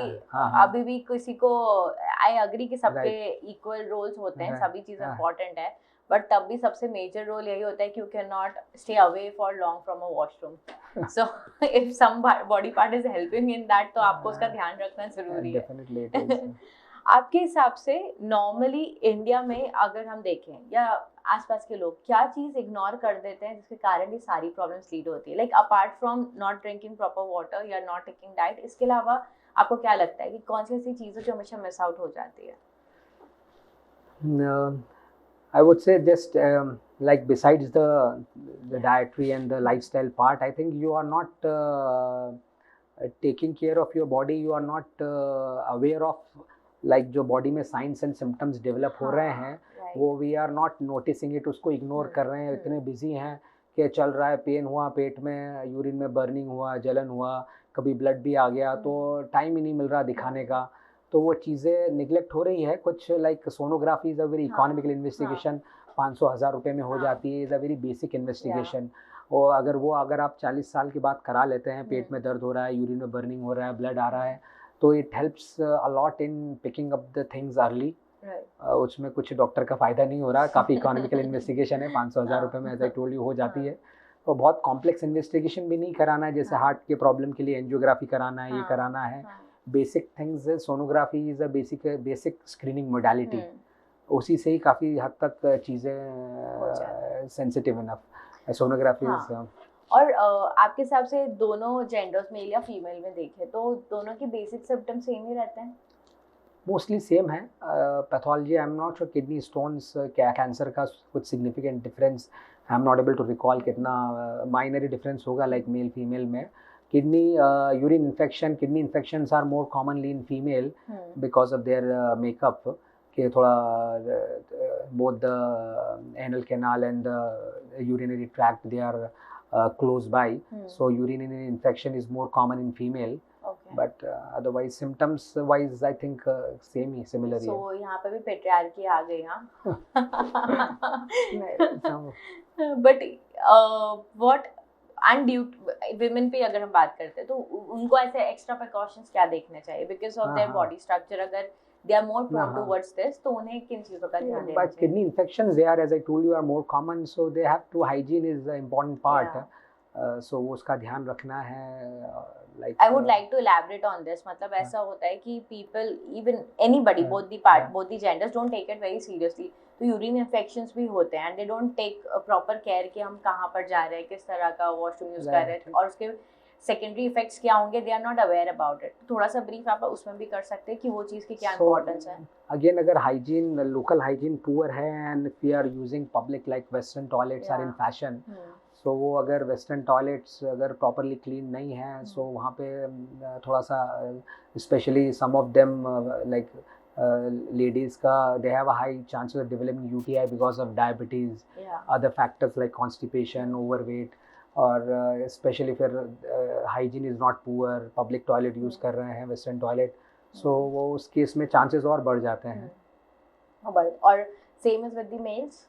अभी भी किसी को, आई एग्री कि सबके इक्वल रोल्स होते हैं, सभी चीज़ें इम्पोर्टेंट है, बट तब भी सबसे मेजर रोल यही होता है कि you can not stay away for long from a washroom. So if some body part is helping in that, तो आपको उसका ध्यान रखना जरूरी है। आपके हिसाब से नॉर्मली इंडिया में अगर हम देखें या आसपास के लोग क्या चीज़ इग्नोर कर देते हैं जिसके कारण ये सारी प्रॉब्लम्स लीड होती है, like apart from not drinking proper water या नॉट टेकिंग डाइट, इसके अलावा आपको क्या लगता है कि कौन सी ऐसी चीज़ें जो हमेशा मिस आउट हो जाती है? I would say just like besides the dietary and the lifestyle part, I think you are not taking care of your body. You are not aware of like जो body में signs and symptoms develop हो रहे हैं, वो we are not noticing it, उसको ignore कर रहे हैं, इतने busy हैं कि चल रहा है, पेन हुआ पेट में, यूरिन में बर्निंग हुआ, जलन हुआ, कभी ब्लड भी आ गया, तो टाइम ही नहीं मिल रहा दिखाने का, तो वो चीज़ें निगलेक्ट हो रही है। कुछ like sonography is a very economical investigation, 500,000 रुपये में हो जाती है, is a very basic investigation. और अगर आप 40 साल के बाद करा लेते हैं, पेट में दर्द हो रहा है, यूरिन में बर्निंग हो रहा है, ब्लड आ रहा है, तो it helps a lot in picking up the things early. उसमें कुछ डॉक्टर का फ़ायदा नहीं हो रहा, काफ़ी इकोनॉमिकल इन्वेस्टिगेशन है, 500,000 रुपये में एज आई टोल्ड यू हो जाती है। तो बहुत कॉम्प्लेक्स इन्वेस्टिगेशन भी नहीं कराना है, जैसे हार्ट के प्रॉब्लम के लिए एंजियोग्राफी कराना है, ये कराना है, basic things. Sonography is a basic screening modality, उसी से ही काफ़ी हद तक चीज़ें सेंसिटिव इनफ सोनोग्राफी। और आपके हिसाब से दोनों जेंडर्स, मेल या फीमेल में देखें तो दोनों के बेसिक सिम्टम्स सेम ही रहते हैं? मोस्टली सेम है। Pathology I am not sure, kidney stones क्या कैंसर का कुछ significant difference I am not able to recall, कितना माइनरी डिफरेंस होगा लाइक मेल फीमेल में। Kidney urine infection, kidney infections are more commonly in female because of their makeup, कि थोड़ा both the anal canal and the urinary tract they are close by, so urinary infection is more common in female. But otherwise symptoms wise I think similar ही है। So यहाँ पे भी patriarchy आ गई, हाँ। But what and women पे अगर हम बात करते हैं तो उनको ऐसे एक्स्ट्रा प्रिकॉशंस क्या देखने चाहिए because of their body structure? अगर they are more prone towards this, तो उन्हें किन चीजों का ध्यान देना चाहिए? Kidney infections they are, as I told you, are more common, so they have to, hygiene is the important part, so उसका ध्यान रखना है। Like, I would like to elaborate on this. मतलब ऐसा होता है कि people, even anybody, both the genders don't take it very seriously. तो यूरिन इन्फेक्शंस भी होते हैं and they don't take proper care कि हम कहाँ पर जा रहे हैं, किस तरह का वॉशरूम यूज कर रहे हैं, और उसके सेकेंडरी इफेक्ट्स क्या होंगे, they are not aware about it. थोड़ा सा ब्रीफ आप उसमें भी कर सकते हैं कि वो चीज़ की क्या इंपॉर्टेंस है। अगेन, अगर हाइजीन, लोकल हाइजीन पुअर है and we are using public like western toilets are in fashion, so वो अगर वेस्टर्न टॉयलेट्स अगर प्रॉपरली क्लीन नहीं है, सो वहाँ पे थोड़ा सा specially some of them like ladies का they have a high chances of developing UTI because of diabetes, other factors like constipation, overweight, और especially फिर hygiene is not poor, public toilet use कर रहे हैं, western toilet, so वो उस case में chances और बढ़ जाते हैं. और same is with the males?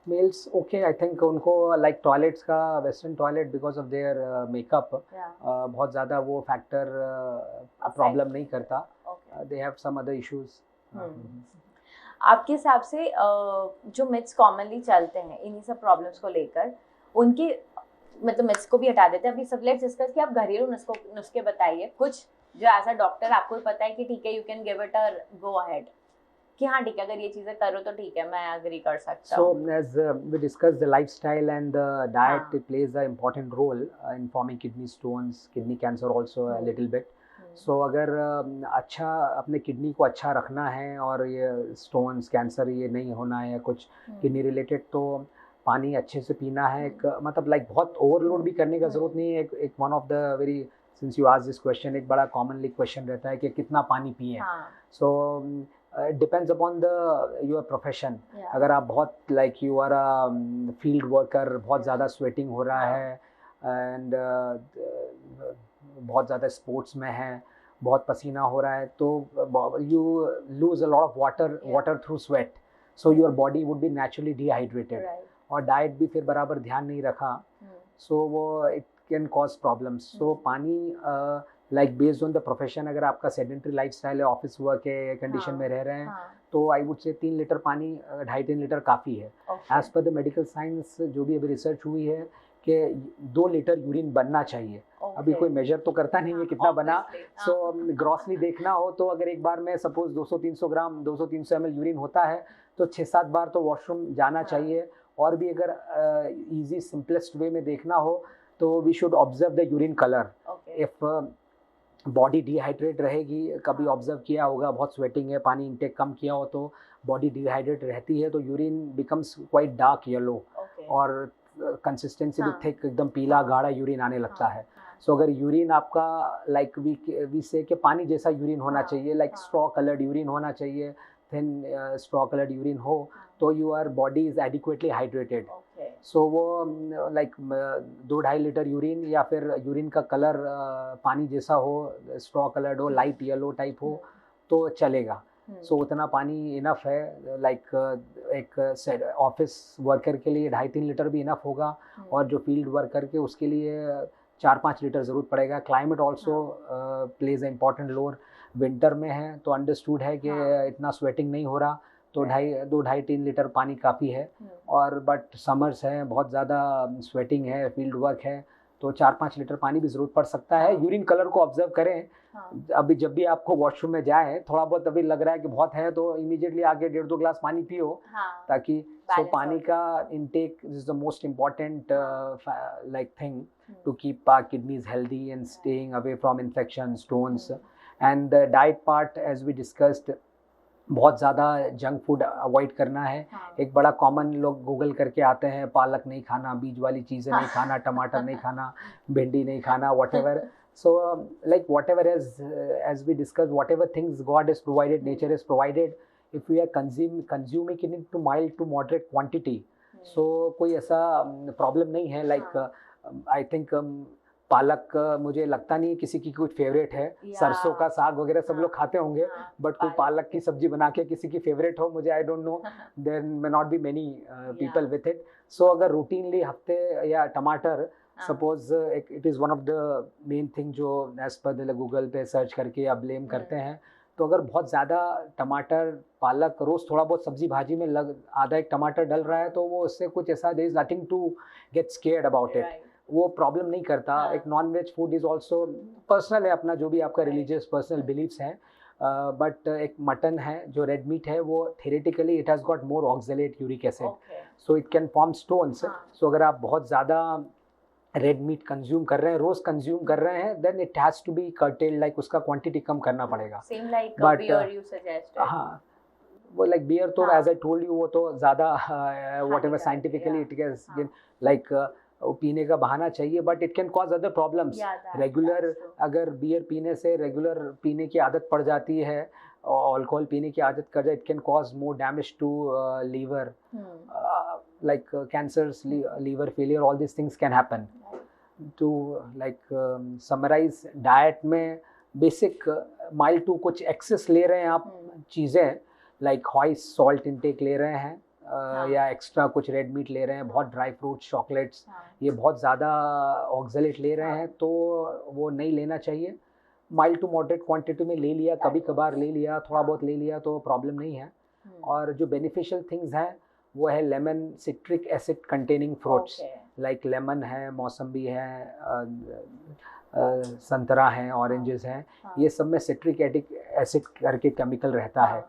Males okay, I think उनको like toilets का western toilet because of their makeup बहुत ज़्यादा वो factor problem नहीं करता. They have some other issues. आपके हिसाब से जो मिथ्स कॉमनली चलते हैं इन्हीं सब प्रॉब्लम्स को लेकर, उनके मतलब मिथ्स को भी हटा देते हैं. अभी सब लेट्स डिस्कस कि आप घरेलू नुस्खे बताइए कुछ जो एज अ डॉक्टर आपको पता है कि ठीक है, you can give it a go ahead कि हाँ ठीक है, अगर ये चीजें करो तो ठीक है, मैं एग्री कर सकता हूँ. So as we discussed, the lifestyle and the diet it plays an important role in forming kidney stones, kidney cancer also a little bit. So अगर अच्छा अपने किडनी को अच्छा रखना है और ये स्टोन्स कैंसर ये नहीं होना है कुछ किडनी रिलेटेड, तो पानी अच्छे से पीना है. एक मतलब लाइक बहुत ओवरलोड भी करने का ज़रूरत नहीं है. एक one of the very since you asked this question, एक बड़ा कॉमनली क्वेश्चन रहता है कि कितना पानी पिए. So depends upon the your profession. अगर आप बहुत like you are a field worker, बहुत ज़्यादा स्वेटिंग हो रहा है एंड बहुत ज़्यादा स्पोर्ट्स में है, बहुत पसीना हो रहा है, तो you lose a lot of water through sweat, so your body would be naturally dehydrated. और डाइट भी फिर बराबर ध्यान नहीं रखा, सो वो इट कैन कॉज प्रॉब्लम्स. सो पानी like based on the profession, अगर आपका सेडेंटरी लाइफस्टाइल है, ऑफिस वर्क है, कंडीशन में रह रहे हैं, तो आई वुड से 3 लीटर पानी 2.5-3 लीटर काफ़ी है. एज पर द मेडिकल साइंस जो भी अभी रिसर्च हुई है कि 2 लीटर यूरिन बनना चाहिए. अभी कोई मेजर तो करता नहीं है कितना बना, सो ग्रॉसली देखना हो तो अगर एक बार में सपोज 200-300 ग्राम 200-300 ml यूरिन होता है तो 6-7 बार तो वॉशरूम जाना चाहिए. और भी अगर इजी सिंपलेस्ट वे में देखना हो तो we should observe the urine colour. If body dehydrate रहेगी, कभी ऑब्जर्व किया होगा, बहुत स्वेटिंग है, पानी इंटेक कम किया हो तो बॉडी डिहाइड्रेट रहती है, तो urine becomes quite dark yellow और कंसिस्टेंसी भी थिक, एकदम पीला गाढ़ा यूरिन आने लगता है. सो अगर यूरिन आपका लाइक वी से कि पानी जैसा यूरिन होना चाहिए, लाइक स्ट्रॉ कलर्ड यूरिन होना चाहिए, थिन स्ट्रॉ कलर्ड यूरिन हो तो your body is adequately hydrated. So वो लाइक 2-2.5 लीटर यूरिन या फिर यूरिन का कलर पानी जैसा हो, स्ट्रॉ कलर्ड हो, लाइट येलो टाइप हो तो चलेगा. सो उतना पानी इनफ है. लाइक एक ऑफिस वर्कर के लिए 2.5-3 लीटर भी इनफ होगा, और जो फील्ड वर्कर के उसके लिए 4-5 लीटर ज़रूरत पड़ेगा. Climate also plays a important role. Winter में है तो अंडरस्टूड है कि इतना स्वेटिंग नहीं हो रहा, तो 2-2.5-3 लीटर पानी काफ़ी है. और बट समर्स हैं, बहुत ज़्यादा स्वेटिंग है, फील्ड वर्क है, तो 4-5 लीटर पानी भी ज़रूरत पड़ सकता है. यूरिन कलर को ऑब्जर्व करें. अभी जब भी आपको वॉशरूम में जाए, थोड़ा बहुत अभी लग रहा है कि बहुत है तो इमीडिएटली आगे 1.5-2 ग्लास पानी पियो, ताकि सो पानी का intake is the most important like thing to keep our kidneys healthy and staying away from infection, stones. And the diet part as we discussed, बहुत ज़्यादा जंक फूड अवॉइड करना है. एक बड़ा कॉमन लोग गूगल करके आते हैं, पालक नहीं खाना, बीज वाली चीज़ें नहीं खाना, टमाटर नहीं खाना, भिंडी नहीं खाना, whatever. So like whatever as we discussed, whatever things God has provided, nature has provided, if we are consuming it to mild to moderate quantity, so कोई ऐसा प्रॉब्लम नहीं है. लाइक आई थिंक पालक मुझे लगता नहीं किसी की कुछ फेवरेट है. सरसों का साग वगैरह सब लोग खाते होंगे, बट कोई पालक की सब्जी बना के किसी की फेवरेट हो, मुझे I don't know, there may not be many people with it. So अगर रूटीनली हफ्ते या टमाटर suppose it is one of the main thing जो एज पर गूगल पे सर्च करके या ब्लेम करते हैं, तो अगर बहुत ज़्यादा टमाटर पालक रोज़ थोड़ा बहुत सब्जी भाजी में आधा एक टमाटर डल रहा है, तो वो उससे कुछ ऐसा there is nothing to get scared about it. वो प्रॉब्लम नहीं करता. एक non veg food is also personal है, अपना जो भी आपका रिलीजियस पर्सनल बिलीव्स हैं. बट एक मटन है जो रेड मीट है, वो theoretically it has got more oxalate uric acid, so it can form stones. So अगर आप बहुत ज़्यादा रेड मीट कंज्यूम कर रहे हैं, रोज कंज्यूम कर रहे हैं, then it has to be curtailed, like उसका क्वांटिटी कम करना पड़ेगा. Same like beer you suggested. हाँ, वो लाइक बियर तो एज आई टोल्ड यू वो तो ज़्यादा whatever scientifically it is like पीने का बहाना चाहिए, but it can cause other problems. Regular अगर बियर पीने से रेगुलर पीने की आदत पड़ जाती है अल्कोहल पीने की आदत कर जाए, it can cause more damage to liver, like cancers, liver failure, all these things can happen. To like summarize, diet में basic mild to कुछ excess ले रहे हैं आप चीज़ें, like high salt intake ले रहे हैं, या एक्स्ट्रा कुछ रेड मीट ले रहे हैं, बहुत ड्राई फ्रूट्स, चॉकलेट्स, ये बहुत ज़्यादा ऑक्सलेट ले रहे हैं, तो वो नहीं लेना चाहिए. माइल्ड टू मॉडरेट क्वांटिटी में ले लिया, कभी कभार ले लिया, थोड़ा बहुत ले लिया तो प्रॉब्लम नहीं है. और जो बेनिफिशियल थिंग्स हैं वो है lemon, citric acid containing fruits, like lemon है, मौसम्बी है, संतरा है, ऑरेंजेस हैं, ये सब में सिट्रिक एसिड करके केमिकल रहता है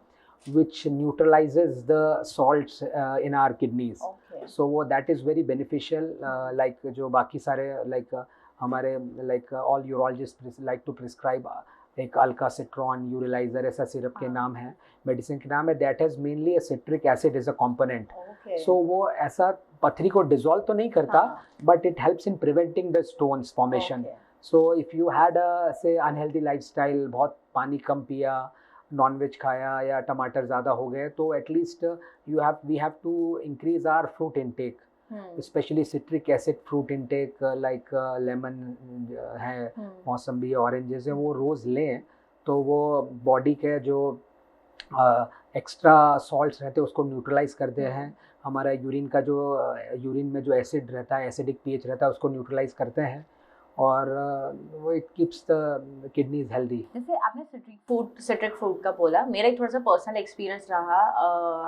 which neutralizes the salts in our kidneys. So वो that is very beneficial. Like जो बाकी सारे like हमारे like all urologists like to prescribe एक अल्कासिट्रॉन, यूरिलाइजर, ऐसा सिरप के नाम है, मेडिसिन के नाम है, that has mainly a citric acid as a component. So वो ऐसा पथरी को डिसॉल्व तो नहीं करता, but it helps in preventing the stones formation. So if you had a say unhealthy lifestyle, बहुत पानी कम पिया, नॉनवेज खाया या टमाटर ज़्यादा हो गए, तो at least we have to increase our fruit intake, especially citric acid fruit intake, like lemon है, मौसम्बी, ऑरेंजेस हैं, वो रोज़ लें, तो वो बॉडी के जो एक्स्ट्रा सॉल्ट्स रहते हैं उसको न्यूट्रलाइज करते हैं. हमारा यूरिन में जो एसिड रहता है, एसिडिक पीएच रहता है, उसको न्यूट्रलाइज करते हैं, और वो it keeps the kidneys healthy. जैसे आपने सिट्रिक फूड का बोला, मेरा एक थोड़ा सा पर्सनल एक्सपीरियंस रहा.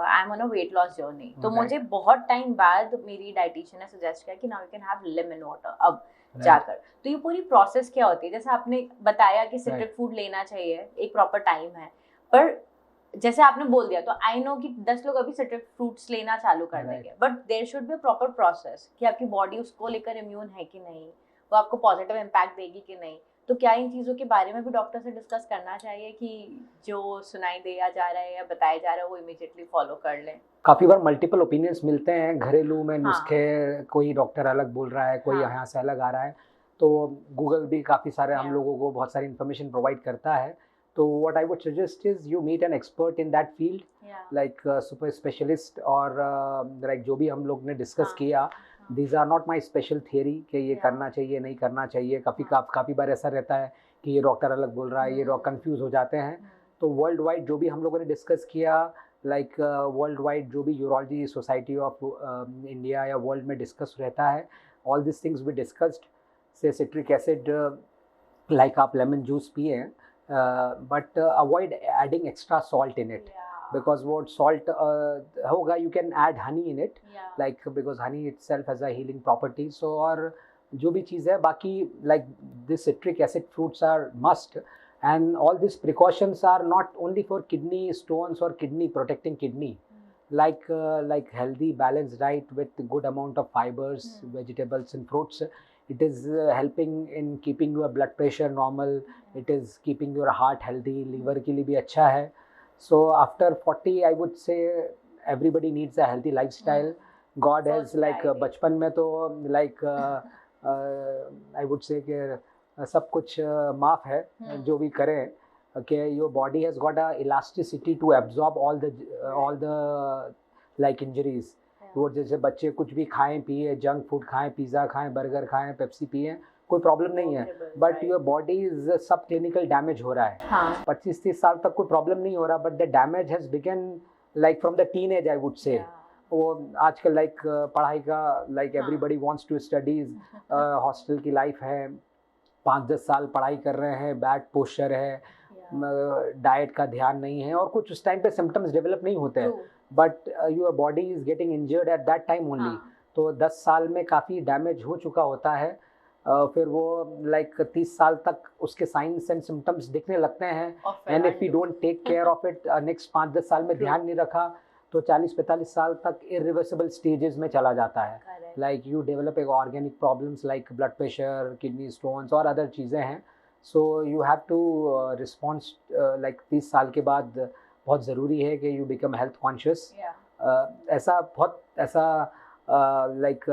I am on a weight loss journey, तो मुझे बहुत टाइम बाद मेरी डाइटिशियन ने सजेस्ट किया कि now you can have lemon water. अब जाकर तो ये पूरी प्रोसेस क्या होती है? जैसे आपने बताया कि सिट्रिक फूड लेना चाहिए, एक प्रॉपर टाइम है, पर जैसे आपने बोल दिया तो आई नो कि 10 लोग अभी सिट्रिक फ्रूट्स लेना चालू कर देंगे, but there should be a proper process कि आपकी बॉडी उसको लेकर इम्यून है कि नहीं, वो आपको पॉजिटिव इम्पैक्ट देगी कि नहीं. तो क्या इन चीज़ों के बारे में भी डॉक्टर से डिस्कस करना चाहिए कि जो सुनाई दिया जा रहा है या बताया जा रहा है वो इमीडिएटली फॉलो कर लें? काफ़ी बार मल्टीपल ओपिनियंस मिलते हैं घरेलू में नुस्खे, कोई डॉक्टर अलग बोल रहा है, कोई यहाँ से अलग आ रहा है, तो गूगल भी काफ़ी सारे हम लोगों को बहुत सारी इन्फॉर्मेशन प्रोवाइड करता है. तो what I would suggest is you meet an expert in that field, like super specialist, और लाइक जो भी हम लोग ने डिस्कस किया, these are not my special theory कि ये करना चाहिए नहीं करना चाहिए. काफ़ी बार ऐसा रहता है कि ये डॉक्टर अलग बोल रहा है, ये कंफ्यूज हो जाते हैं. तो वर्ल्ड वाइड जो भी हम लोगों ने डिस्कस किया, लाइक वर्ल्ड वाइड जो भी यूरोलॉजी सोसाइटी ऑफ इंडिया या वर्ल्ड में डिस्कस रहता है, all this things we discussed. से सिट्रिक एसिड, लाइक आप लेमन जूस पिए, but avoid adding extra salt in it, because what salt hoga, you can add honey in it, like because honey itself has a healing property. So और जो भी चीज़ है बाकी, like this citric acid fruits are must, and all these precautions are not only for kidney stones or kidney protecting kidney, like healthy balanced diet with good amount of fibers, vegetables and fruits. It is helping in keeping your blood pressure normal, it is keeping your heart healthy, liver के लिए भी अच्छा है. So after 40, I would say everybody needs a healthy lifestyle. God has like बचपन में तो like I would say कि सब कुछ माफ है, जो भी करें, कि your body has got a elasticity to absorb all the like injuries. वो जैसे बच्चे कुछ भी खाएं पिए, जंक फूड खाएं, पिज़्ज़ा खाएं, बर्गर खाएं, पेप्सी पिए, कोई प्रॉब्लम नहीं है, बट योर बॉडी इज सब क्लिनिकल डैमेज हो रहा है. 25-30 साल तक कोई प्रॉब्लम नहीं हो रहा, but the damage has begun like from the teen age, I would say. वो आजकल लाइक पढ़ाई का like everybody wants to studies, hostel की लाइफ है, 5-10 साल पढ़ाई कर रहे हैं, बैड पोस्चर है, डाइट का ध्यान नहीं है, और कुछ उस टाइम पे सिम्टम्स डेवलप नहीं होते हैं, but your body is getting injured at that time only. तो 10 साल में काफ़ी डैमेज हो चुका होता है. फिर वो लाइक 30 साल तक उसके साइंस एंड सिम्टम्स दिखने लगते हैं, and if you don't take care of it, next 5-10 साल में ध्यान नहीं रखा, तो 40-45 साल तक इरिवर्सिबल स्टेजेस में चला जाता है. लाइक यू डेवलप एक organic problems like blood pressure, kidney stones और अदर चीज़ें हैं. So you have to response, like 30 साल के बाद बहुत ज़रूरी है कि यू बिकम हेल्थ कॉन्शियस. ऐसा लाइक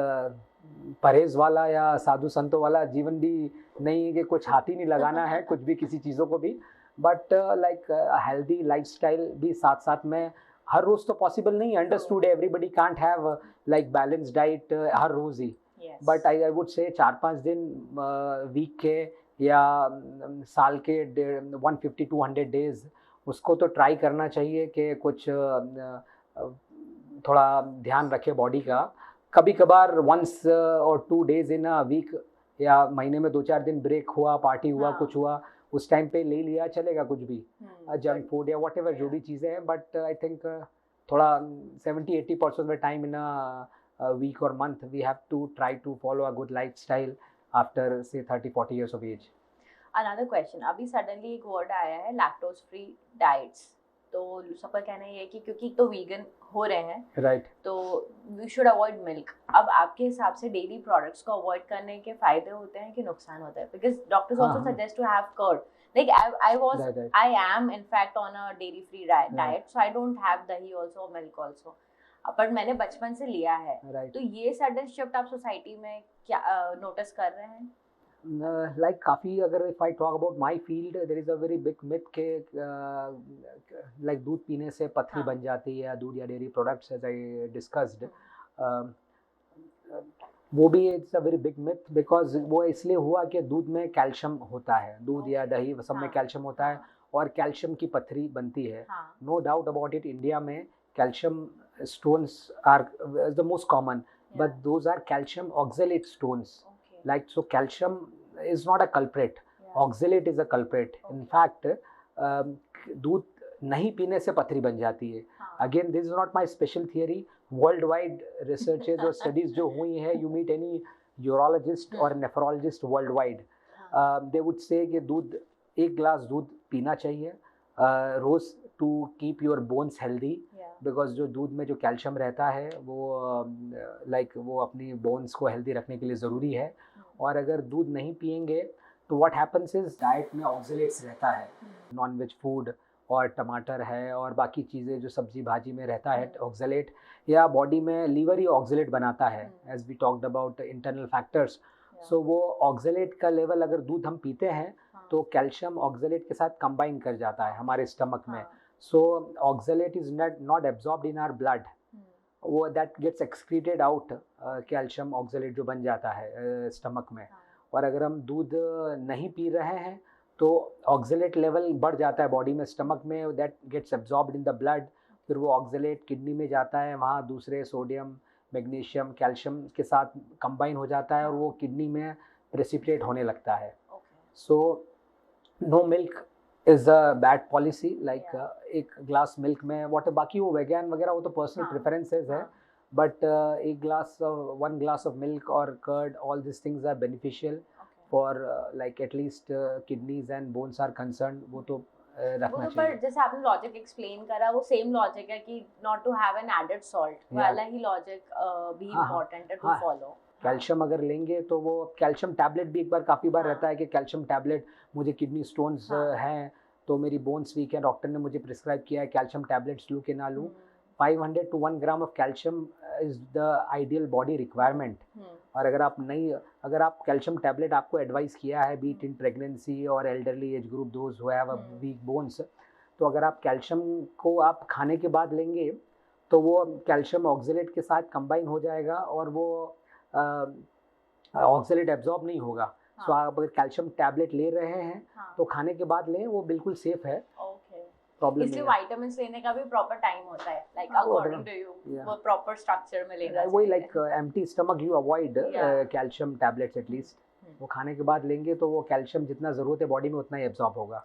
परहेज वाला या साधु संतों वाला जीवन भी नहीं है कि कुछ हाथ ही नहीं लगाना है कुछ भी किसी चीज़ों को भी, बट लाइक हेल्दी लाइफस्टाइल भी साथ साथ में हर रोज तो पॉसिबल नहीं है, understood, everybody can't have like balance diet हर रोज ही, बट आई वुड से 4-5 दिन वीक के या साल के 150-200 डेज उसको तो ट्राई करना चाहिए कि कुछ थोड़ा ध्यान रखे बॉडी का। कभी कभार 1 or 2 days in a week या महीने में 2-4 दिन ब्रेक हुआ, पार्टी हुआ, कुछ हुआ, उस टाइम पे ले लिया चलेगा कुछ भी, जंक फूड या वट एवर जो भी चीज़ें हैं, बट आई थिंक थोड़ा 70-80% of the time in a week और month we have to try to follow a good life style after say 30-40 years of age. Another question, अभी suddenly एक word आया है लैक्टोज फ्री डाइट्स, तो सबका कहना ये है कि क्योंकि तो वीगन हो रहे हैं, राइट, तो वी शुड अवॉइड मिल्क। अब आपके हिसाब से डेयरी प्रोडक्ट्स को अवॉइड करने के फायदे होते हैं कि नुकसान होता है? Because doctors also suggest to have curd, like I am in fact on a dairy free diet, so I don't have dahi also or milk also, पर मैंने बचपन से लिया है, तो ये सडन शिफ्ट आप सोसाइटी में क्या नोटिस कर रहे हैं? लाइक काफ़ी, अगर if I talk about my field, there is a very big myth के लाइक दूध पीने से पथरी बन जाती है, या दूध या dairy products as I discussed, वो भी it's a very big myth, because वो इसलिए हुआ कि दूध में कैल्शियम होता है, दूध या दही सब में कैल्शियम होता है और कैल्शियम की पथरी बनती है। No doubt about it, India में calcium stones are the most common, but those are calcium oxalate stones, like so calcium is not a culprit, oxalate is a culprit. In fact दूध नहीं पीने से पथरी बन जाती है। Again, this is not my special theory, worldwide researches और studies जो हुई हैं, you meet any urologist or nephrologist worldwide, they would say कि दूध, 1 glass दूध पीना चाहिए रोज to keep your bones healthy, because जो दूध में जो कैल्शियम रहता है वो लाइक वो अपनी बोन्स को हेल्दी रखने के लिए ज़रूरी है। और अगर दूध नहीं पियेंगे तो व्हाट हैपन्स इज डाइट में ऑक्सलेट्स रहता है, नॉनवेज फूड और टमाटर है और बाकी चीज़ें जो सब्जी भाजी में रहता है ऑक्सलेट, या बॉडी में लीवर ही ऑक्सलेट बनाता है, as we talked about internal factors. So वो ऑक्सलेट का लेवल अगर दूध हम पीते हैं तो कैल्शियम ऑक्सलेट के साथ कंबाइन कर जाता है हमारे स्टमक में। So oxalate is not absorbed in our blood, वो that gets excreted out, calcium oxalate जो बन जाता है स्टमक में। और अगर हम दूध नहीं पी रहे हैं तो ऑक्सलेट लेवल बढ़ जाता है बॉडी में, स्टमक में, that gets absorbed in the blood, फिर वो ऑक्सलेट किडनी में जाता है, वहाँ दूसरे सोडियम मैग्नीशियम कैल्शियम के साथ कंबाइन हो जाता है और वो किडनी में प्रेसिपिटेट होने लगता है। So no milk is a bad policy, like एक ग्लास मिल्क में वॉट, बाकी वो वेगन वगैरह वो तो पर्सनल प्रेफरेंसेस है, बट एक glass 1 glass of milk or curd, all these things are beneficial for like at least kidneys and bones are concerned, वो तो रखना चाहिए। पर जैसे आपने लॉजिक एक्सप्लेन करा वो सेम लॉजिक है कि not to have an added salt वाला ही लॉजिक भी इम्पोर्टेंट है टू फॉलो। कैल्शियम अगर लेंगे तो वो कैल्शियम टैबलेट भी एक बार काफ़ी बार रहता है कि कैल्शियम टैबलेट, मुझे किडनी स्टोन्स हैं तो मेरी बोन्स वीक है, डॉक्टर ने मुझे प्रिस्क्राइब किया है कैल्शियम टैबलेट्स लूँ कि ना लूँ। 500 to 1 gram of calcium is the ideal body requirement. और अगर आप कैल्शियम टैबलेट आपको एडवाइस किया है, बीट इन प्रेगनेंसी और elderly age group, those who have a weak bones, तो अगर आप कैल्शियम को आप खाने के बाद लेंगे तो वो कैल्शियम ऑक्सलेट के साथ कंबाइन हो जाएगा और वो ऑक्सलेट एब्जॉर्ब नहीं होगा। सो आप अगर कैल्शियम टैबलेट ले रहे हैं तो खाने के बाद लें, वो बिल्कुल सेफ है। इसलिए विटामिन्स लेने का भी प्रॉपर टाइम होता है, लाइक अकॉर्डिंग टू यू वो प्रॉपर स्ट्रक्चर में लेना चाहिए। वही like empty stomach you avoid calcium tablets at least, वो खाने के बाद लेंगे तो वो कैल्शियम जितना ज़रूरत है बॉडी में उतना ही एब्जॉर्ब होगा।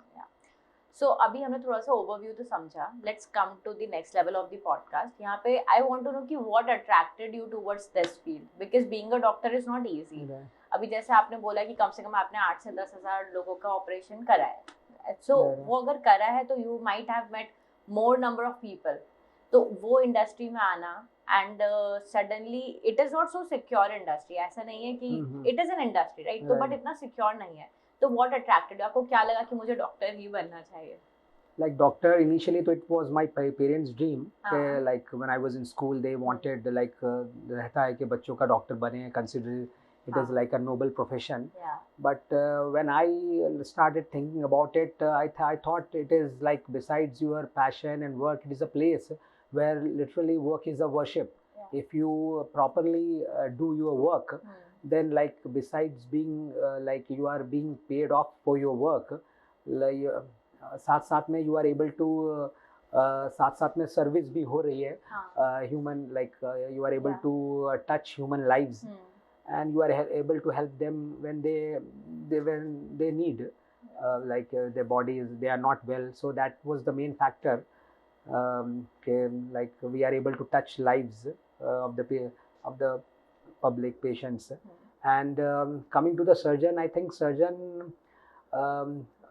सो अभी हमने थोड़ा सा ओवरव्यू तो समझा, let's come to the next level of the podcast. यहाँ पे आई वांट टू नो कि what attracted you towards this field, because being a doctor is not easy. अभी जैसे आपने बोला कि कम से कम आपने 8 से 10 हज़ार लोगों का ऑपरेशन करा है, so वो अगर करा है तो you might have met more number of people, तो वो इंडस्ट्री में आना and suddenly it is not so secure industry, ऐसा नहीं है कि it is an industry right, तो but इतना secure नहीं है, तो what attracted you, आपको क्या लगा कि मुझे डॉक्टर ही बनना चाहिए? Like doctor initially तो it was my parents dream, like when I was in school they wanted like रहता है कि बच्चों का डॉक्टर बने, consider It is like a noble profession. Yeah. But when I started thinking about it, I thought it is like, besides your passion and work, it is a place where literally work is a worship. Yeah. If you properly do your work, then like besides being like you are being paid off for your work, like साथ साथ में you are able to साथ साथ में service भी हो रही है, human, like you are able to touch human lives, and you are able to help them when they need, their bodies, they are not well. So that was the main factor. Like we are able to touch lives of the public patients. And coming to the surgeon, I think surgeon,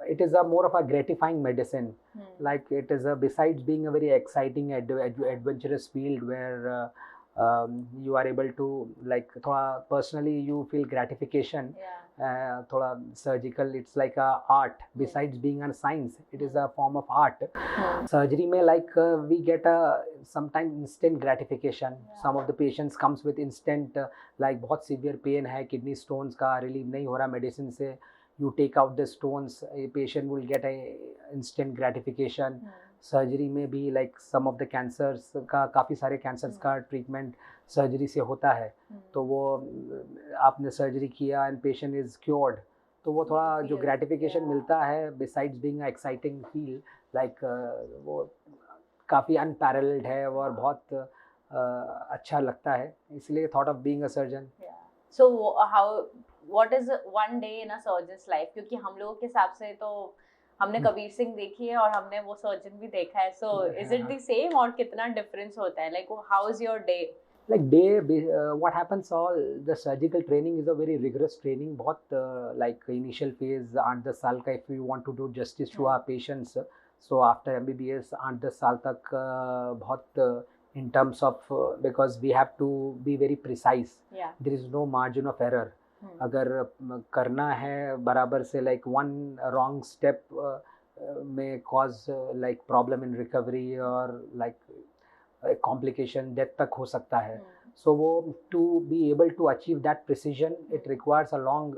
it is a more of a gratifying medicine. Like it is a, besides being a very exciting adventurous field where you are able to, like thoda personally you feel gratification. Thoda surgical, it's like a art. Besides being a science, it is a form of art. Surgery mein, like we get a sometimes instant gratification. Some of the patients comes with instant like बहुत severe pain है, kidney stones का relieve नहीं हो रहा medicine से, you take out the stones, a patient will get a instant gratification. Surgery में भी like some of the cancers का, काफ़ी सारे कैंसर्स का ट्रीटमेंट सर्जरी से होता है. तो वो आपने सर्जरी किया एंड पेशेंट इज़ क्योर्ड, तो वो थोड़ा जो ग्रेटिफिकेशन मिलता है besides being exciting feel, like वो काफ़ी अनपैरेलल्ड है और बहुत अच्छा लगता है. इसलिए thought of being a surgeon. So how, what is one day in a surgeons life? क्योंकि हम लोगों के हिसाब से तो हमने कबीर सिंह देखी है और हमने वो सर्जन भी देखा है. So is it the same और कितना डिफरेंस होता है? Like how is your day? Like day, what happens, all the surgical training is a very rigorous training. बहुत like initial phase 8-10 साल का, if you want to do justice to our patients, so after MBBS 8-10 साल तक बहुत in terms of because we have to be very precise. There is no margin of error. अगर करना है बराबर से, like one wrong step may cause like problem in recovery or like complication, death तक हो सकता है. So वो to be able to achieve that precision, it requires a long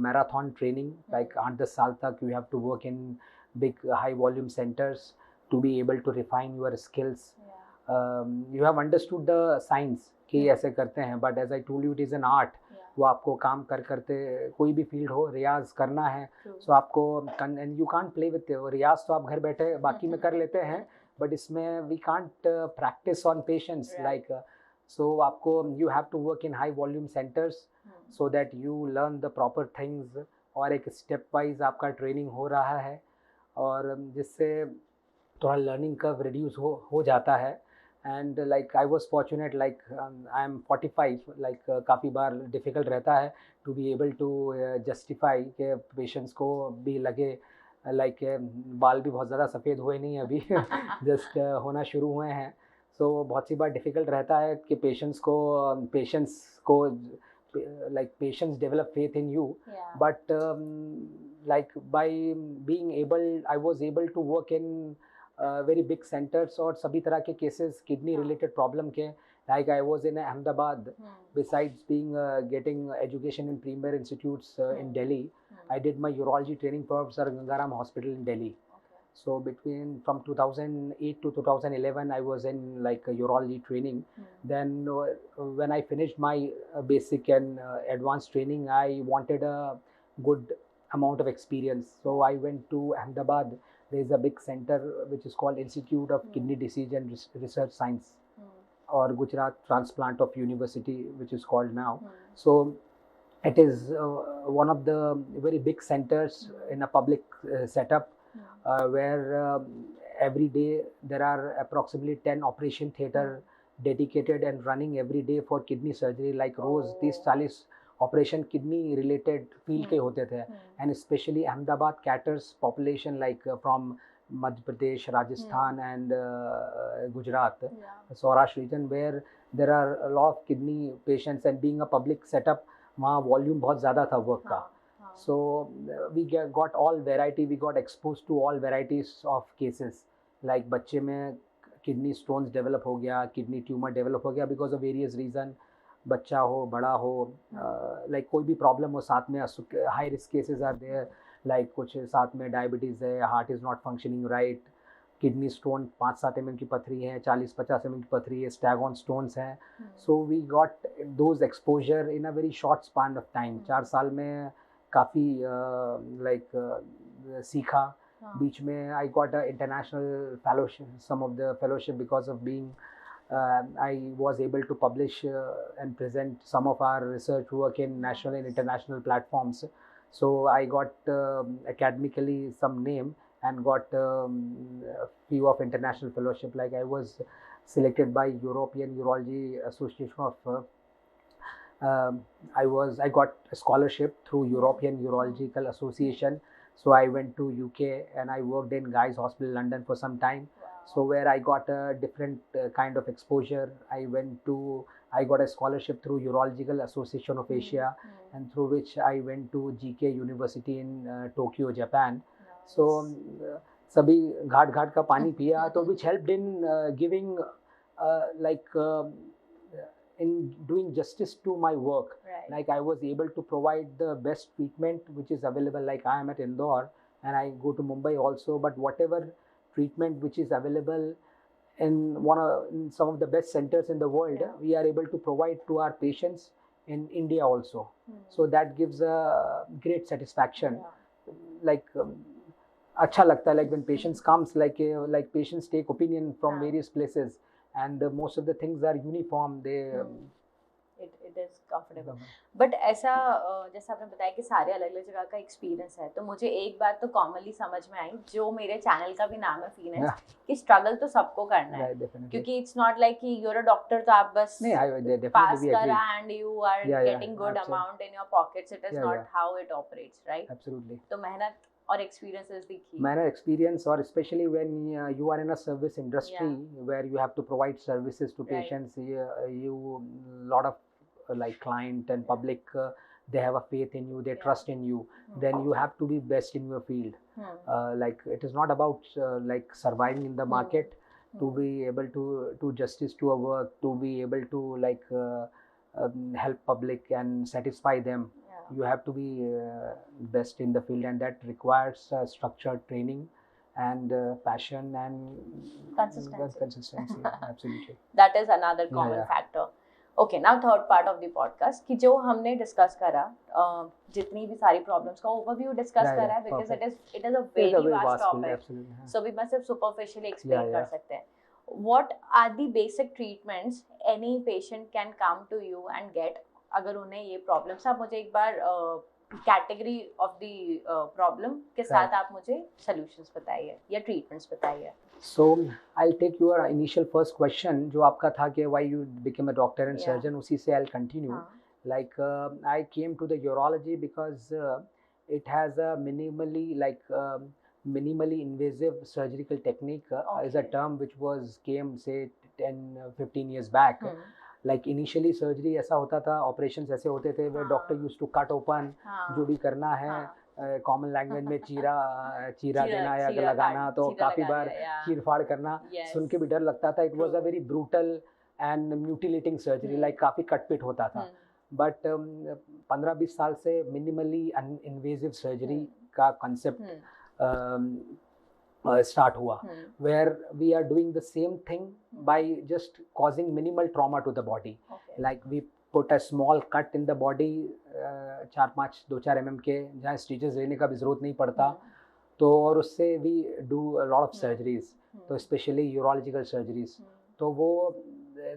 marathon training. Like 8-10 साल तक you have to work in big high volume centers to be able to refine your skills. You have understood the science कि ऐसे करते हैं, but as I told you, it is an art. वो आपको काम करते, कोई भी फील्ड हो, रियाज करना है. So आपको, and you can't play with रियाज, तो आप घर बैठे बाकी में कर लेते हैं, but इसमें we can't practice on patients. Like so आपको, you have to work in high volume centers so that you learn the proper things, और एक step wise आपका ट्रेनिंग हो रहा है, और जिससे थोड़ा लर्निंग कर्व रिड्यूस हो जाता है. And like I was fortunate, like I am 45, like काफ़ी बार डिफ़िकल्ट रहता है to be able to justify के पेशेंट्स को भी लगे लाइक बाल भी बहुत ज़्यादा सफ़ेद हुए नहीं अभी जस्ट होना शुरू हुए हैं. सो बहुत सी बार डिफ़िकल्ट रहता है कि पेशेंट्स को like patients develop faith in you. But like by being able, I was able to work in very big centers, और सभी तरह के cases kidney related problem के, like I was in Ahmedabad. Besides being getting education in premier institutes in Delhi, I did my urology training for Sir Gangaram Hospital in Delhi. So from 2008 to 2011 I was in like a urology training. Then when I finished my basic and advanced training, I wanted a good amount of experience, so I went to Ahmedabad. There is a big center which is called Institute of Kidney Disease and Research Science, or Gujarat Transplant of University, which is called now. So it is one of the very big centers in a public setup. Where every day there are approximately 10 operation theater dedicated and running every day for kidney surgery. Like rose 30-40 operation kidney related field के होते थे. And especially Ahmedabad caters population like from Madhya Pradesh, Rajasthan and Gujarat, Saurashtra region, where there are a lot of kidney patients, and being a public setup वहाँ volume बहुत ज़्यादा था work का. So we got all variety, we got exposed to all varieties of cases. Like बच्चे में kidney stones develop हो गया, kidney tumor develop हो गया because of various reason. बच्चा हो बड़ा हो, लाइक कोई भी प्रॉब्लम हो साथ में, high risk cases are there, like कुछ साथ में डायबिटीज़ है, heart is not functioning right, kidney stone 5-7 mm की पथरी है, 40-50 mm की पथरी है, स्टैगॉन स्टोन्स हैं. So we got those exposure in a very short span of time. 4 साल में काफ़ी लाइक सीखा. बीच में I got a international fellowship, some of the fellowship because of being I was able to publish and present some of our research work in national and international platforms. So I got academically some name and got a few of international fellowship. Like I was selected by European Urology Association of I got a scholarship through European Urological Association. So I went to UK and I worked in Guy's Hospital London for some time. So where I got a different kind of exposure. I got a scholarship through Urological Association of Asia, and through which I went to GK University in Tokyo, Japan. So सभी घाट घाट का पानी पिया, तो which helped in giving in doing justice to my work. Right. Like I was able to provide the best treatment which is available. Like I am at Indore and I go to Mumbai also, but whatever treatment which is available in some of the best centers in the world, we are able to provide to our patients in India also. So that gives a great satisfaction. Like अच्छा लगता है, like when patients comes, like patients take opinion from various places, and most of the things are uniform. It is comfortable. But ऐसा जैसा आपने बताया कि सारे अलग अलग जगह का एक्सपीरियंस है, तो मुझे एक बात तो कॉमनली समझ में आई, जो मेरे चैनल का भी नाम है फीनेस, कि स्ट्रगल तो सबको करना है, क्योंकि इट्स नॉट लाइक कि यूर अ डॉक्टर तो आप बस पास करा and you are getting good amount in your pockets. It is not how it operates, right? Absolutely. तो मेहनत और experience is the key. Manner experience, or especially when you are in a service industry where you have to provide services to patients, you lot of like client and public, they have a faith in you, they trust in you, then you have to be best in your field. Like it is not about like surviving in the market, to be able to do justice to a work, to be able to like help public and satisfy them. You have to be best in the field, and that requires structured training and passion and consistency. Absolutely. That is another common factor. Okay, now third part of the podcast, कि जो हमने discuss करा, जितनी भी सारी problems का overview discuss करा है, because it is a very vast topic, so we must have superficially explain कर सकते हैं. What are the basic treatments any patient can come to you and get अगर उन्हें ये प्रॉब्लम्स? आप मुझे एक बार कैटेगरी ऑफ द प्रॉब्लम के साथ आप मुझे सॉल्यूशंस बताइए या ट्रीटमेंट्स बताइए. So I'll take your initial first question जो आपका था कि why you became a doctor and surgeon, उसी से I'll continue. Like I came to the urology because it has a minimally invasive surgical technique is a term which came say 10-15 years back. Like initially surgery ऐसा होता था, operations ऐसे होते थे where doctor used to cut open, जो भी करना है common language में चीरा देना या लगाना, तो काफ़ी बार चीर फाड़ करना, सुन के भी डर लगता था. It was a very brutal and mutilating surgery, like काफ़ी कटपिट होता था. But 15-20 साल से minimally invasive surgery का concept start हुआ, where we are doing the same thing by just causing minimal trauma to the body. Like we put a small cut in the body, 2-4 mm के, जहाँ stitches लेने का भी ज़रूरत नहीं पड़ता, तो और उससे we do a lot of surgeries, तो especially urological surgeries. तो वो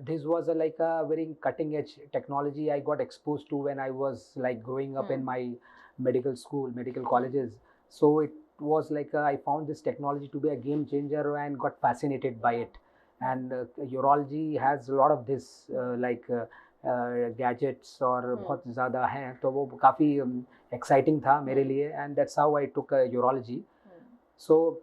this was like a very cutting edge technology I got exposed to when I was like growing up in my medical school, medical colleges. So it was like I found this technology to be a game changer and got fascinated by it. And urology has a lot of this like gadgets और बहुत ज़्यादा हैं, तो वो काफ़ी exciting था मेरे लिए, and that's how I took urology. So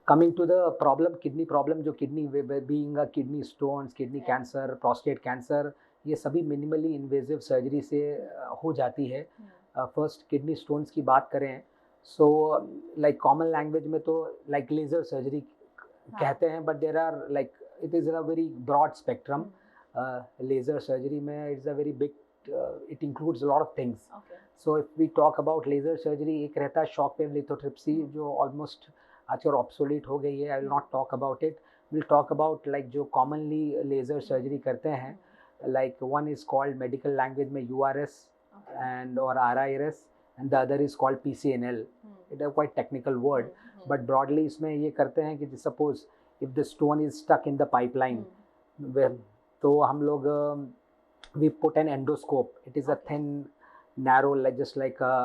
coming to the problem, kidney problem, जो kidney being a kidney stones, kidney cancer, prostate cancer, ये सभी minimally invasive surgery से हो जाती है. First kidney stones की बात करें, so like common language में तो like laser surgery कहते हैं, but there are like it is a very broad spectrum. Laser surgery में it's a very big, it includes lot of things. So if we talk about laser surgery, एक रहता है shock wave lithotripsy जो almost आजकल obsolete हो गई है. I will not talk about it. Will talk about like जो commonly laser surgery करते हैं, like one is called medical language में URS and or RIRS, and the other is called PCNL. It is quite technical word, but broadly इसमें ये करते हैं कि suppose if the stone is stuck in the pipeline, तो हम लोग we put an endoscope. It is a thin narrow, like just like a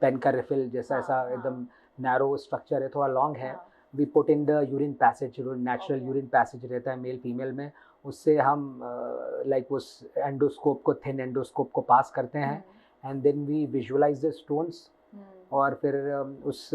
pen का refill जैसा ऐसा एकदम narrow structure है, थोड़ा long है. We put in the urine passage, natural urine passage रहता है मेल फीमेल में. उससे हम लाइक उस एंडोस्कोप को, थिन एंडोस्कोप को पास करते हैं, and then we visualise the stones, और फिर उस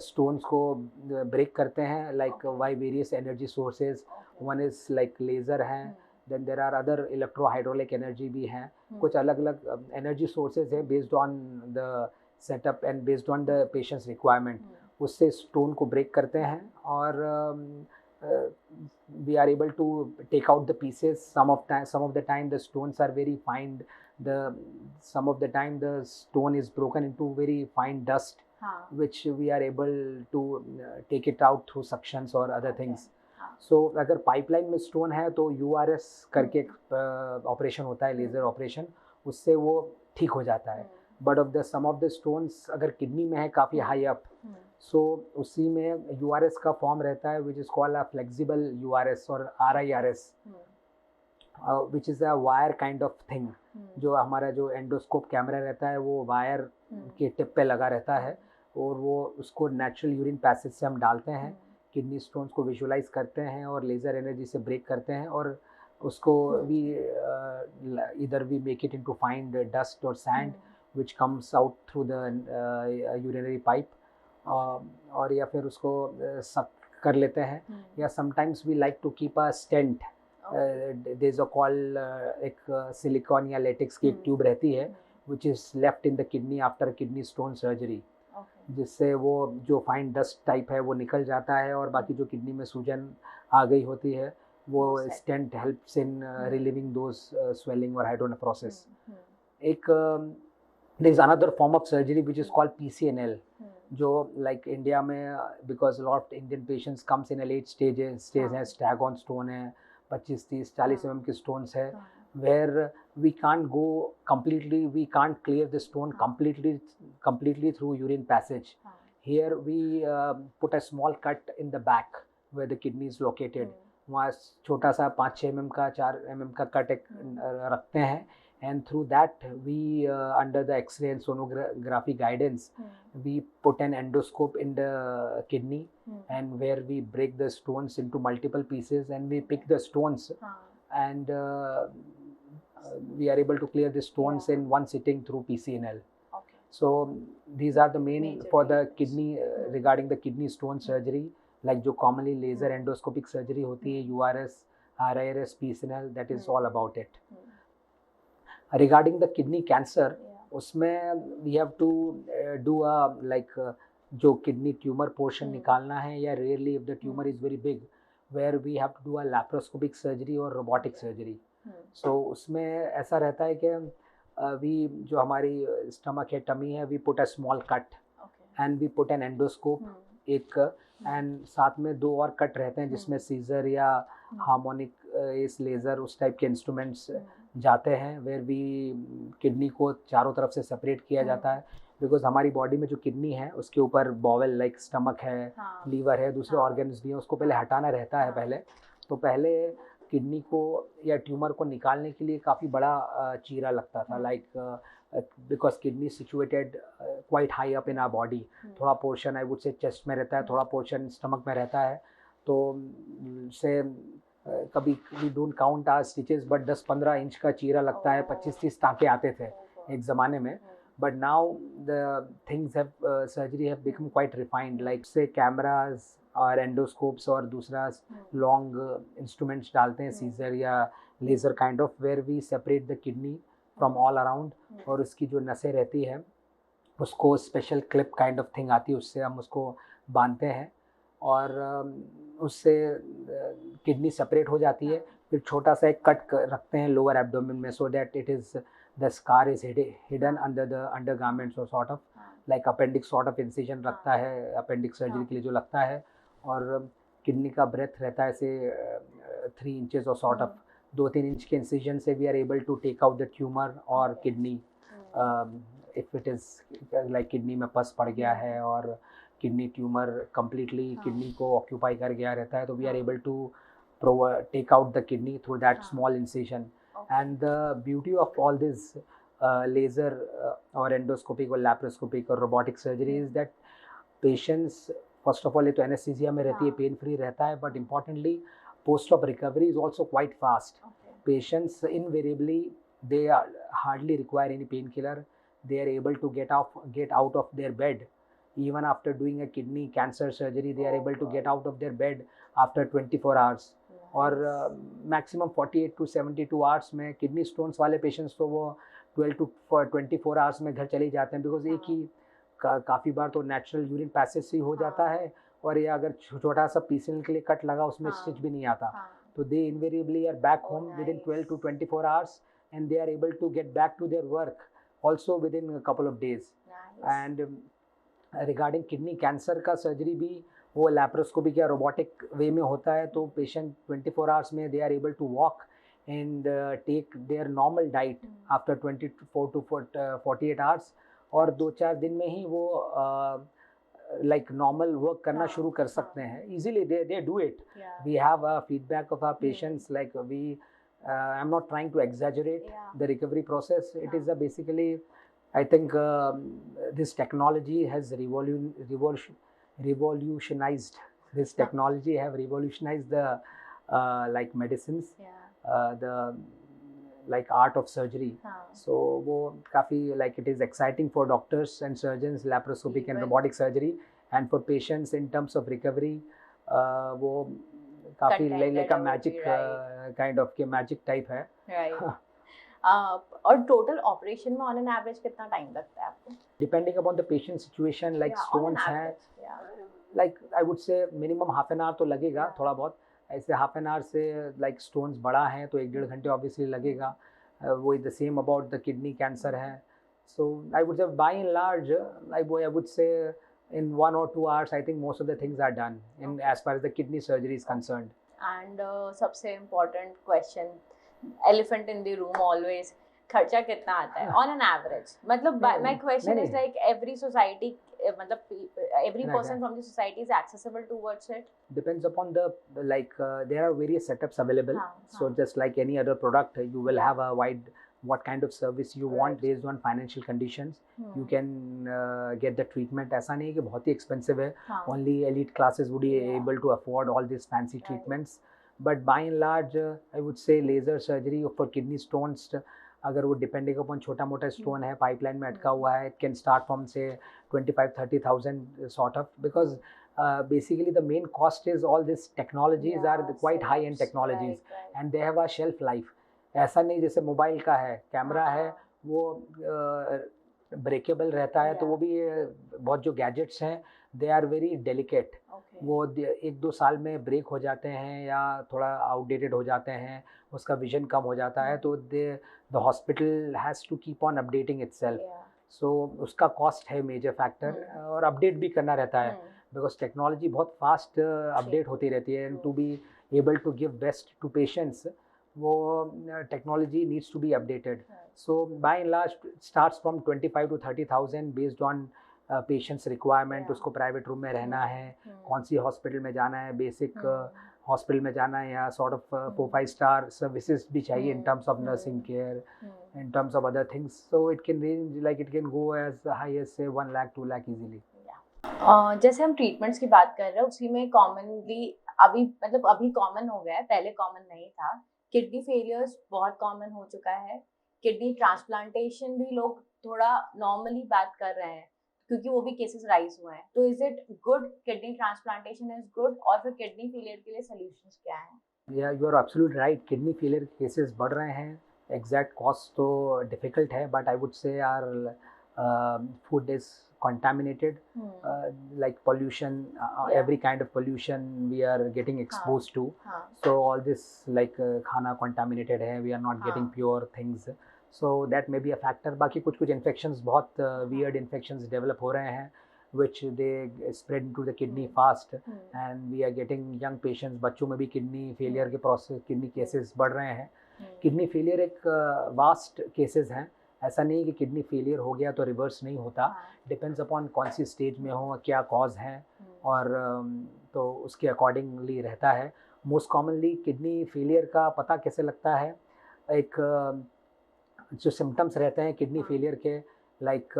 स्टोन्स को ब्रेक करते हैं like by various energy sources. One is like laser हैं, then there are other electrohydraulic energy भी हैं. कुछ अलग अलग एनर्जी सोर्सेज हैं based on the setup and based on the patient's requirement. उससे स्टोन को ब्रेक करते हैं और we are able to take out the pieces. Some of the time the stones are very fine. Some of the time the stone is broken into very fine dust, which we are able to take it out through suctions or other things. So अगर pipeline में stone है तो URS करके operation होता है, laser operation, उससे वो ठीक हो जाता है. But of the some of the stones अगर किडनी में है काफ़ी हाई अप, सो उसी में URS का फॉर्म रहता है which is called a flexible URS और RIRS, which is a wire kind of thing. जो हमारा जो एंडोस्कोप कैमरा रहता है वो वायर के टिप पे लगा रहता है, और वो उसको नेचुरल यूरिन पैसेज से हम डालते हैं, किडनी स्टोन्स को विजुअलाइज करते हैं और लेज़र एनर्जी से ब्रेक करते हैं, और उसको वी इधर we make it into fine dust और sand which comes out through the urinary pipe, और या फिर उसको सक कर लेते हैं. या sometimes we like to keep a stent. there is a call एक सिलिकॉन या लेटेक्स की एक ट्यूब रहती है which is left in the kidney after kidney stone surgery, जिससे वो जो फाइन डस्ट टाइप है वो निकल जाता है, और बाकी जो किडनी में सूजन आ गई होती है वो stent helps in relieving those swelling और हाइड्रोनेफ्रोसिस. एक there is another form of surgery which is called PCNL, जो like India में because a lot of Indian patients comes in a late stage है, stag on stone है, 25-30-40 mm के stones है, where we can't go completely, we can't clear the stone completely through urine passage. Here we put a small cut in the back where the kidney is located. वहाँ छोटा सा 5-6 mm का 4 mm का cut एक रखते हैं, and through that we under the X-ray and sonography guidance we put an endoscope in the kidney, and where we break the stones into multiple pieces and we pick the stones, and we are able to clear the stones in one sitting through PCNL. So these are the main for the kidney regarding the kidney stone surgery, like जो commonly laser endoscopic surgery होती है, URS, RIRS, PCNL, that is all about it. Regarding the kidney cancer, उसमें we have to do a like जो kidney tumor portion निकालना है, या rarely if the tumor is very big, where we have to do a laparoscopic surgery or robotic surgery. So उसमें ऐसा रहता है कि we जो हमारी stomach है, tummy है, we put a small cut and we put an endoscope एक, and साथ में 2 और कट रहते हैं जिसमें सीजर या हार्मोनिक इस लेज़र उस टाइप के इंस्ट्रूमेंट्स जाते हैं, वेयर वी किडनी को चारों तरफ से सेपरेट किया जाता है, बिकॉज हमारी बॉडी में जो किडनी है उसके ऊपर बॉवेल लाइक स्टमक है, लीवर है, दूसरे ऑर्गन्स भी हैं, उसको पहले हटाना रहता है पहले. तो पहले किडनी को या ट्यूमर को निकालने के लिए काफ़ी बड़ा चीरा लगता था, like because kidney situated quite high up in our body. थोड़ा portion I would say chest में रहता है, थोड़ा पोर्शन स्टमक में रहता है, तो से कभी we don't count our stitches, but 10-15 inch का चीरा लगता है, 25-30 टाँके आते थे एक ज़माने में. But now the things have surgery have become quite refined, like से कैमराज और एंडोस्कोप्स और दूसरा लॉन्ग इंस्ट्रूमेंट्स डालते हैं, सीजर या laser kind of, where we separate the kidney from all around, और उसकी जो नसें रहती है उसको special clip kind of thing आती है, उससे हम उसको बांधते हैं, और उससे किडनी सेपरेट हो जाती है. फिर छोटा सा एक कट रखते हैं लोअर एब्डोमेन में, so that it is the scar is hidden under the undergarments, और sort of like appendix sort of incision रखता है अपेंडिक्स सर्जरी के लिए जो लगता है। और किडनी का ब्रेथ रहता है से 3 इंचेस और सॉर्ट ऑफ 2-3 इंच के इंसिजन से we are able to take out the tumour और kidney. If it is like kidney में पस पड़ गया है और किडनी ट्यूमर कम्प्लीटली किडनी को ऑक्यूपाई कर गया रहता है, तो we are able to take out the kidney through that small incision. And the beauty of all this laser or endoscopic or laparoscopic or robotic surgery is that patients, first of all, ये तो anesthesia में रहती है, pain free रहता है, but importantly post op recovery is also quite fast. Patients invariably they hardly require any painkiller. They are able to get out of their bed. Even after doing a kidney cancer surgery, they are able to get out of their bed after 24 hours. और maximum 48 to 72 hours में kidney stones वाले patients तो वो 12 to 24 hours में घर चले जाते हैं, बिकॉज एक ही काफ़ी बार तो नेचुरल यूरिन पैसेज से ही हो जाता है, और ये अगर छोटा सा पीसीएल के लिए कट लगा उसमें स्टिच भी नहीं आता, तो they invariably are back home within 12 to 24 hours and they are able to get back to their work also within couple of days. And regarding kidney cancer का surgery भी वो laparoscopic या robotic वे में होता है, तो patient 24 hours में they are able to walk and take their normal diet after 24 to 48 hours, और 2-4 दिन में ही वो लाइक नॉर्मल वर्क करना शुरू कर सकते हैं easily. They do it. We have a feedback of our patients, like we I am not trying to exaggerate the recovery process. It is a basically I think this technology has revolutionized this technology have revolutionized the like medicines, the like art of surgery. So wo kafi like it is exciting for doctors and surgeons, laparoscopic and robotic surgery, and for patients in terms of recovery wo kafi like a magic kind of के magic type है, right? और total operation में on an average कितना time लगता है आपको? Depending upon the patient situation, like stones हैं, like I would say minimum half an hour तो लगेगा, थोड़ा बहुत ऐसे हाफ एन आवर से, लाइक स्टोन्स बड़ा है तो 1-1.5 घंटे ऑब्वियसली लगेगा। वो the same about the kidney cancer है। So I would say by and large I would say in 1 or 2 hours I think most of the things are done in as far as the kidney surgery is concerned. And सबसे important question, elephant in the room always, खर्चा कितना आता है on an average? मतलब my question is like every society, मतलब every person from the society is accessible towards it? Depends upon the like there are various setups available. So just like any other product, you will have a wide what kind of service you want based on financial conditions. You can get the treatment. ऐसा नहीं है कि बहुत ही expensive है. Only elite classes would be able to afford all these fancy treatments. But by and large, I would say laser surgery for kidney stones, अगर वो depending upon छोटा मोटा स्टोन है पाइपलाइन में अटका हुआ है, इट कैन स्टार्ट फ्रॉम से 25-30,000 sort of, because basically the main cost is all these technologies are quite high end technologies and they have a shelf life. ऐसा नहीं जैसे मोबाइल का है, कैमरा है वो ब्रेकेबल रहता है, तो वो भी बहुत जो गैजेट्स हैं दे आर वेरी डेलिकेट, वो 1-2 साल में ब्रेक हो जाते हैं या थोड़ा आउटडेटेड हो जाते हैं, उसका विजन कम हो जाता है, तो the hospital has to keep on updating itself. So उसका कॉस्ट है मेजर फैक्टर, और अपडेट भी करना रहता है बिकॉज टेक्नोलॉजी बहुत फास्ट अपडेट होती रहती है, and to be able to give best to patients वो technology needs to be updated. So by and large starts from 25 to 30,000 based on patient's requirement. उसको प्राइवेट रूम में रहना है, कौन सी हॉस्पिटल में जाना है, बेसिक हॉस्पिटल में जाना है, या सॉर्ट ऑफ 4-5 स्टार सर्विसेज भी चाहिए in terms of nursing care, in terms of other things. So it can range like it can go as high as say 1 lakh 2 lakh easily. जैसे हम ट्रीटमेंट्स की बात कर रहे हैं, उसी में कॉमनली अभी कॉमन हो गया है, पहले कॉमन नहीं था. किडनी फेलियर्स बहुत कॉमन हो चुका है. किडनी ट्रांसप्लांटेशन भी लोग थोड़ा नॉर्मली बात कर रहे हैं क्योंकि वो भी केसेस राइज हुए हैं. तो is it good, kidney transplantation is good, और फिर किडनी फेलियर के लिए सॉल्यूशंस क्या हैं? या you are absolutely right, kidney failure cases बढ़ रहे हैं. एग्जैक्ट कॉज तो डिफिकल्ट है, but I would say our food is contaminated, like pollution, every kind of pollution we are getting exposed to. So all this like khana contaminated hai, we are not getting pure things, so that may be a factor. बाकी कुछ infections, बहुत weird infections develop हो रहे हैं which they spread into the kidney fast, and we are getting young patients, बच्चों में भी kidney failure के process, kidney cases बढ़ रहे हैं. Kidney failure एक vast cases हैं, ऐसा नहीं कि किडनी फेलियर हो गया तो रिवर्स नहीं होता. डिपेंड्स अपॉन कौन सी स्टेज में हो, क्या कॉज है, और तो उसके अकॉर्डिंगली रहता है. मोस्ट कॉमनली किडनी फेलियर का पता कैसे लगता है, एक जो सिम्टम्स रहते हैं किडनी फेलियर के, लाइक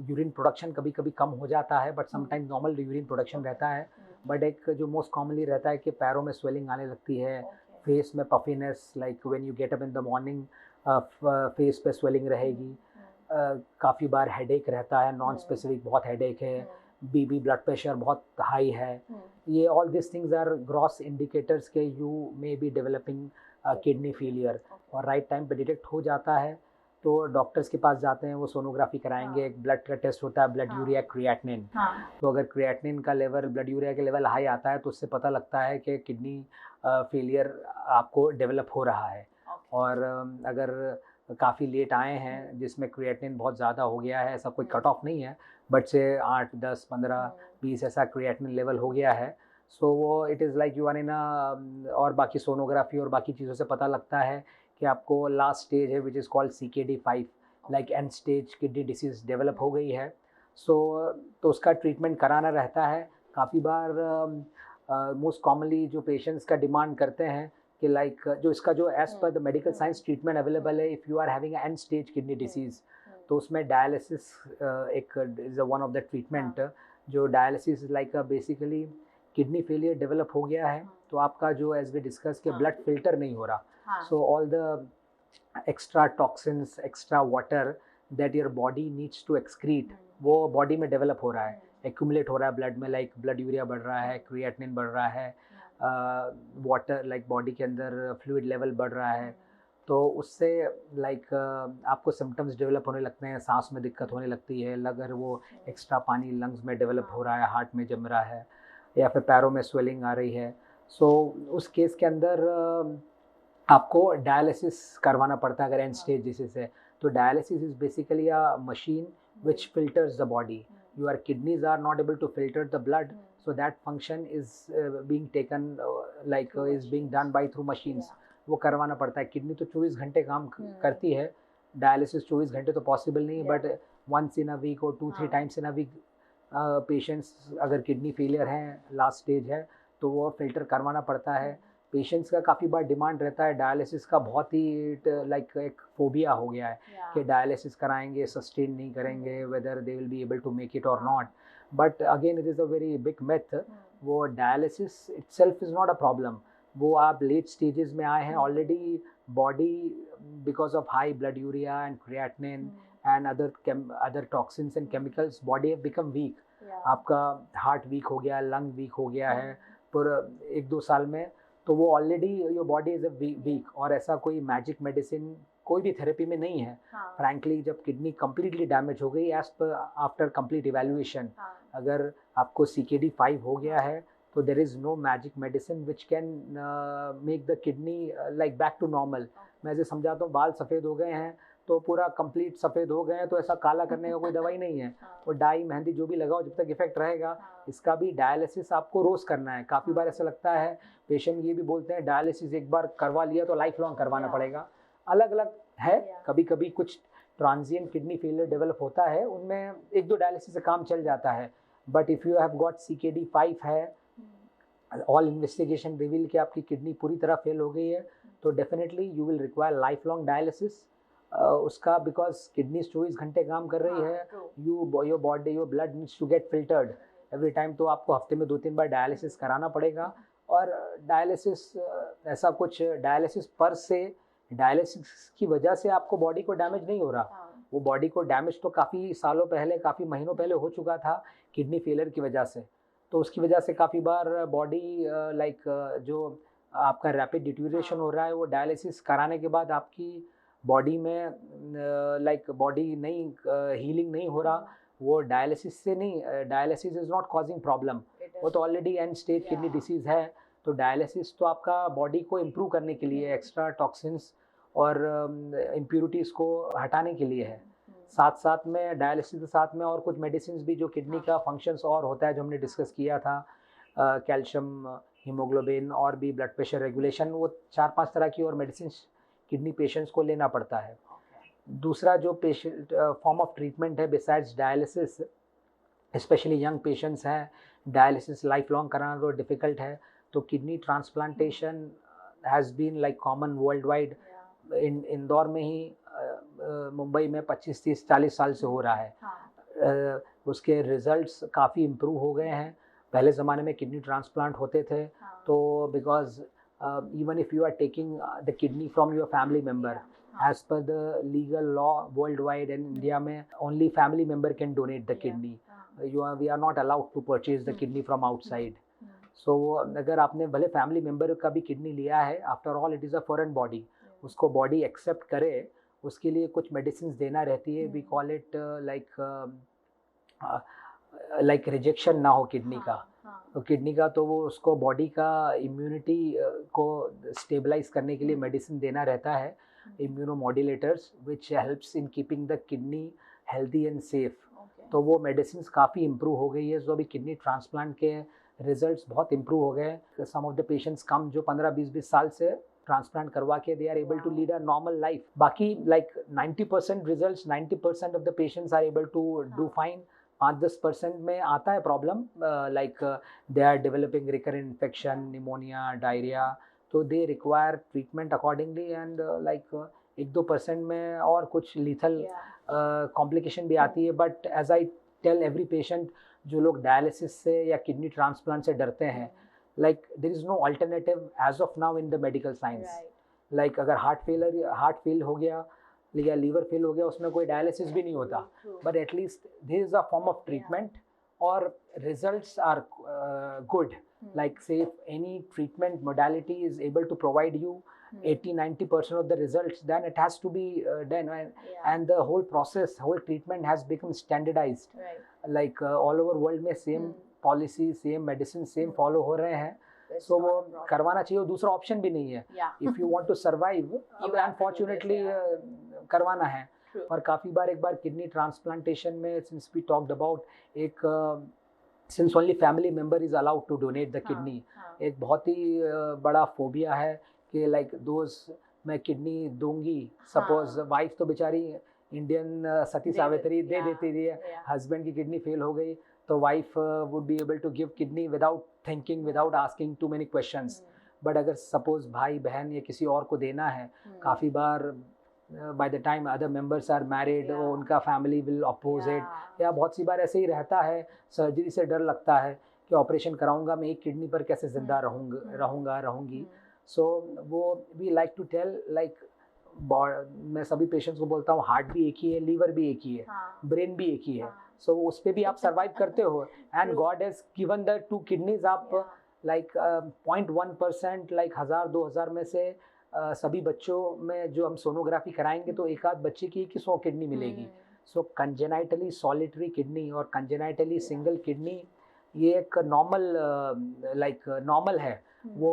यूरिन प्रोडक्शन कभी कभी कम हो जाता है, but sometimes normal urine production रहता है. बट एक जो मोस्ट कॉमनली रहता है कि पैरों में स्वेलिंग आने लगती है, फेस में puffiness, like when you get up in the morning face पे स्वेलिंग रहेगी. काफ़ी बार हेडेक रहता है, नॉन स्पेसिफिक बहुत हेडेक है, बीपी ब्लड प्रेशर बहुत हाई है. ये all this things are gross indicators के you may be developing kidney failure. और राइट टाइम पे डिटेक्ट हो जाता है तो डॉक्टर्स के पास जाते हैं, वो सोनोग्राफी कराएंगे. एक ब्लड का टेस्ट होता है, ब्लड यूरिया क्रिएटिनिन. तो अगर क्रिएटिनिन का लेवल, ब्लड यूरिया के लेवल हाई आता है तो उससे पता लगता है कि किडनी फेलियर आपको डेवलप हो रहा है. और अगर काफ़ी लेट आए हैं जिसमें क्रिएटिनिन बहुत ज़्यादा हो गया है, ऐसा कोई कट ऑफ नहीं है, बट से 8, 10, 15, 20 ऐसा क्रिएटिनिन लेवल हो गया है, सो वो it is like you are in a, और बाकी सोनोग्राफी और बाकी चीज़ों से पता लगता है कि आपको लास्ट स्टेज है which is called CKD5, like and stage kidney disease develop हो गई है. सो तो उसका ट्रीटमेंट कराना रहता है. काफ़ी बार मोस्ट कॉमनली जो पेशेंट्स का डिमांड करते हैं कि लाइक जो इसका जो एज पर the medical science treatment available है, if you are having end stage kidney disease, तो उसमें डायलिसिस एक is one of the treatment. जो dialysis like basically kidney failure develop हो गया है तो आपका जो एज वी डिस्कस के ब्लड फिल्टर नहीं हो रहा, so all the extra toxins, extra water that your body needs to excrete, वो बॉडी में डेवलप हो रहा है, एक्यूमुलेट हो रहा है ब्लड में. लाइक ब्लड यूरिया बढ़ रहा है, क्रिएटिनिन बढ़ रहा है, वाटर लाइक बॉडी के अंदर फ्लूइड लेवल बढ़ रहा है. तो उससे लाइक आपको सिम्टम्स डेवलप होने लगते हैं, सांस में दिक्कत होने लगती है, अगर वो एक्स्ट्रा पानी लंग्स में डेवलप हो रहा है, हार्ट में जम रहा है, या फिर पैरों में स्वेलिंग आ रही है. सो उस केस के अंदर आपको डायलिसिस करवाना पड़ता है अगर एंड स्टेज डिसीज है. तो dialysis is basically a machine which filters the body. Your kidneys are not able to filter the blood, so that function is being taken is being done by through machines. वो करवाना पड़ता है. Kidney तो 24 घंटे काम करती है, dialysis 24 घंटे तो पॉसिबल नहीं है, but once in a week और 2-3 times in a week patients अगर किडनी फेलियर हैं, लास्ट स्टेज है, तो वो फिल्टर करवाना पड़ता है. पेशेंट्स का काफ़ी बार डिमांड रहता है डायलिसिस का, बहुत ही लाइक एक फोबिया हो गया है कि डायलिसिस कराएंगे, सस्टेन नहीं करेंगे, whether they will be able to make it or not. But again it is a very big myth. वो dialysis itself is not a problem. वो आप लेट स्टेजेस में आए हैं already, body because of high blood urea and creatinine and other toxins and chemicals, body have become weak. आपका heart weak हो गया, lung week हो गया है पूरा 1-2 साल में, तो वो already your body is a week. और ऐसा कोई मैजिक मेडिसिन कोई भी थेरेपी में नहीं है. फ्रैंकली जब किडनी कम्प्लीटली डैमेज हो गई as per after complete evaluation, अगर आपको CKD5 हो गया है तो there is no magic medicine which can make the kidney like back to normal. मैं ऐसे समझाता हूँ, बाल सफ़ेद हो गए हैं तो पूरा कंप्लीट सफ़ेद हो गए हैं, तो ऐसा काला करने का कोई दवाई नहीं है. वो डाई मेहंदी जो भी लगाओ, जब तक इफेक्ट रहेगा. इसका भी डायलिसिस आपको रोज़ करना है. काफ़ी बार ऐसा लगता है, पेशेंट ये भी बोलते हैं डायलिसिस एक बार करवा लिया तो लाइफ लॉन्ग करवाना पड़ेगा. अलग अलग है. कभी कभी कुछ ट्रांजिएंट किडनी फेलियर डेवलप होता है, उनमें 1-2 डायलिसिस से काम चल जाता है. But if you have got CKD5 है, ऑल इन्वेस्टिगेशन रिवील कि आपकी किडनी पूरी तरह फेल हो गई है, तो definitely you will require life long dialysis. उसका बिकॉज किडनी 24 घंटे काम कर रही है, your body, your blood needs to get filtered every time. तो आपको हफ्ते में 2-3 बार डायलिसिस कराना पड़ेगा. और डायलिसिस ऐसा कुछ डायलिसिस पर से, डायलिसिस की वजह से आपको बॉडी को डैमेज नहीं हो रहा. वो बॉडी को डैमेज तो काफ़ी सालों पहले, काफ़ी महीनों पहले हो चुका था किडनी फेलियर की वजह से. तो उसकी वजह से काफ़ी बार बॉडी लाइक जो आपका रैपिड डिट्यूरेशन हो रहा है, वो डायलिसिस कराने के बाद आपकी बॉडी में लाइक बॉडी नहीं हीलिंग नहीं हो रहा, वो डायलिसिस से नहीं, dialysis is not causing problem, वो तो already and stage kidney disease है। तो डायलिसिस तो आपका बॉडी को इम्प्रूव करने के लिए, एक्स्ट्रा टॉक्सिन्स और इम्प्यूरिटीज़ को हटाने के लिए है। साथ साथ में डायलिसिस के साथ में और कुछ मेडिसिन भी जो किडनी का फंक्शंस और होता है, जो हमने डिस्कस किया था, कैल्शियम, हीमोग्लोबिन और भी ब्लड प्रेशर रेगुलेशन, वो 4-5 तरह की और मेडिसिन किडनी पेशेंट्स को लेना पड़ता है। दूसरा जो पेशेंट फॉर्म ऑफ ट्रीटमेंट है besides dialysis, especially young patients हैं, डायलिसिस लाइफ लॉन्ग कराना तो डिफ़िकल्ट है, तो kidney transplantation has been like common world wide. Indore में ही मुंबई में 25, 30, 40 साल से हो रहा है। उसके रिजल्ट्स काफ़ी इम्प्रूव हो गए हैं। पहले ज़माने में किडनी ट्रांसप्लांट होते थे, तो because even if you are taking the kidney from your family member, as per the legal law worldwide and India में only family member can donate the kidney. We are not allowed to purchase the kidney from outside. So अगर आपने भले family member का भी kidney लिया है, after all it is a foreign body, उसको body accept करे, उसके लिए कुछ मेडिसिन देना रहती है। We call it like rejection ना हो किडनी का, तो किडनी का तो वो उसको बॉडी का इम्यूनिटी को स्टेबलाइज करने के लिए मेडिसिन देना रहता है, immunomodulators, which helps in keeping the kidney healthy and safe. तो वो मेडिसिन काफ़ी इम्प्रूव हो गई है। जो अभी किडनी ट्रांसप्लांट के रिजल्ट्स बहुत इम्प्रूव हो गए। Some of the patients come जो 15-20 साल से ट्रांसप्लांट करवा के they are able to lead a normal life. बाकी like 90% results, 90% of the patients are able to do fine. 5-10% में आता है problem, like they are developing recurrent infection, pneumonia, diarrhoea, तो they require treatment accordingly. And like 1-2% में और कुछ lethal complication भी आती है। But as I tell every patient, जो लोग डायलिसिस से या किडनी ट्रांसप्लांट से डरते हैं, like there is no alternative as of now in the medical science. Like अगर हार्ट फेल हो गया या लीवर फेल हो गया, उसमें कोई डायलिसिस भी नहीं होता, but at least there is a form of treatment और results are good. Like say if any treatment modality is able to provide you 80-90% of the results, then it has to be done, and the whole process, whole treatment has become standardized. Like all over world में same policy, same medicine, same follow हो रहे हैं, so वो करवाना चाहिए। दूसरा option भी नहीं है। If you want to survive, unfortunately करवाना है। और काफ़ी बार एक बार किडनी ट्रांसप्लांटेशन में, since we talked about, एक since only family member is allowed to donate the kidney, एक बहुत ही बड़ा फोबिया है कि लाइक दोस्त मैं किडनी दूंगी, सपोज वाइफ तो बेचारी इंडियन सती सावित्री दे देती थी, हस्बैंड की किडनी फेल हो गई तो wife would be able to give kidney without thinking, without asking too many questions. But अगर सपोज भाई बहन या किसी और को देना है, काफ़ी बार by the time other members are married, उनका फैमिली विल अपोज इट, या बहुत सी बार ऐसे ही रहता है, सर्जरी से डर लगता है कि ऑपरेशन कराऊंगा मैं, एक किडनी पर कैसे जिंदा रहूंगी। सो वो we like to tell, like मैं सभी पेशेंट्स को बोलता हूँ, हार्ट भी एक ही है, लीवर भी एक ही है, ब्रेन भी एक ही है, सो उस पर भी आप सर्वाइव करते हो। And God has given the 2 kidneys. आप लाइक 0.1%, लाइक 1000-2000 में से सभी बच्चों में जो हम सोनोग्राफी कराएंगे तो एक आध बच्चे की 100 किडनी मिलेगी। सो कंजेनाइटली सॉलिटरी किडनी और कंजेनाइटली सिंगल किडनी, ये एक नॉर्मल नॉर्मल है। वो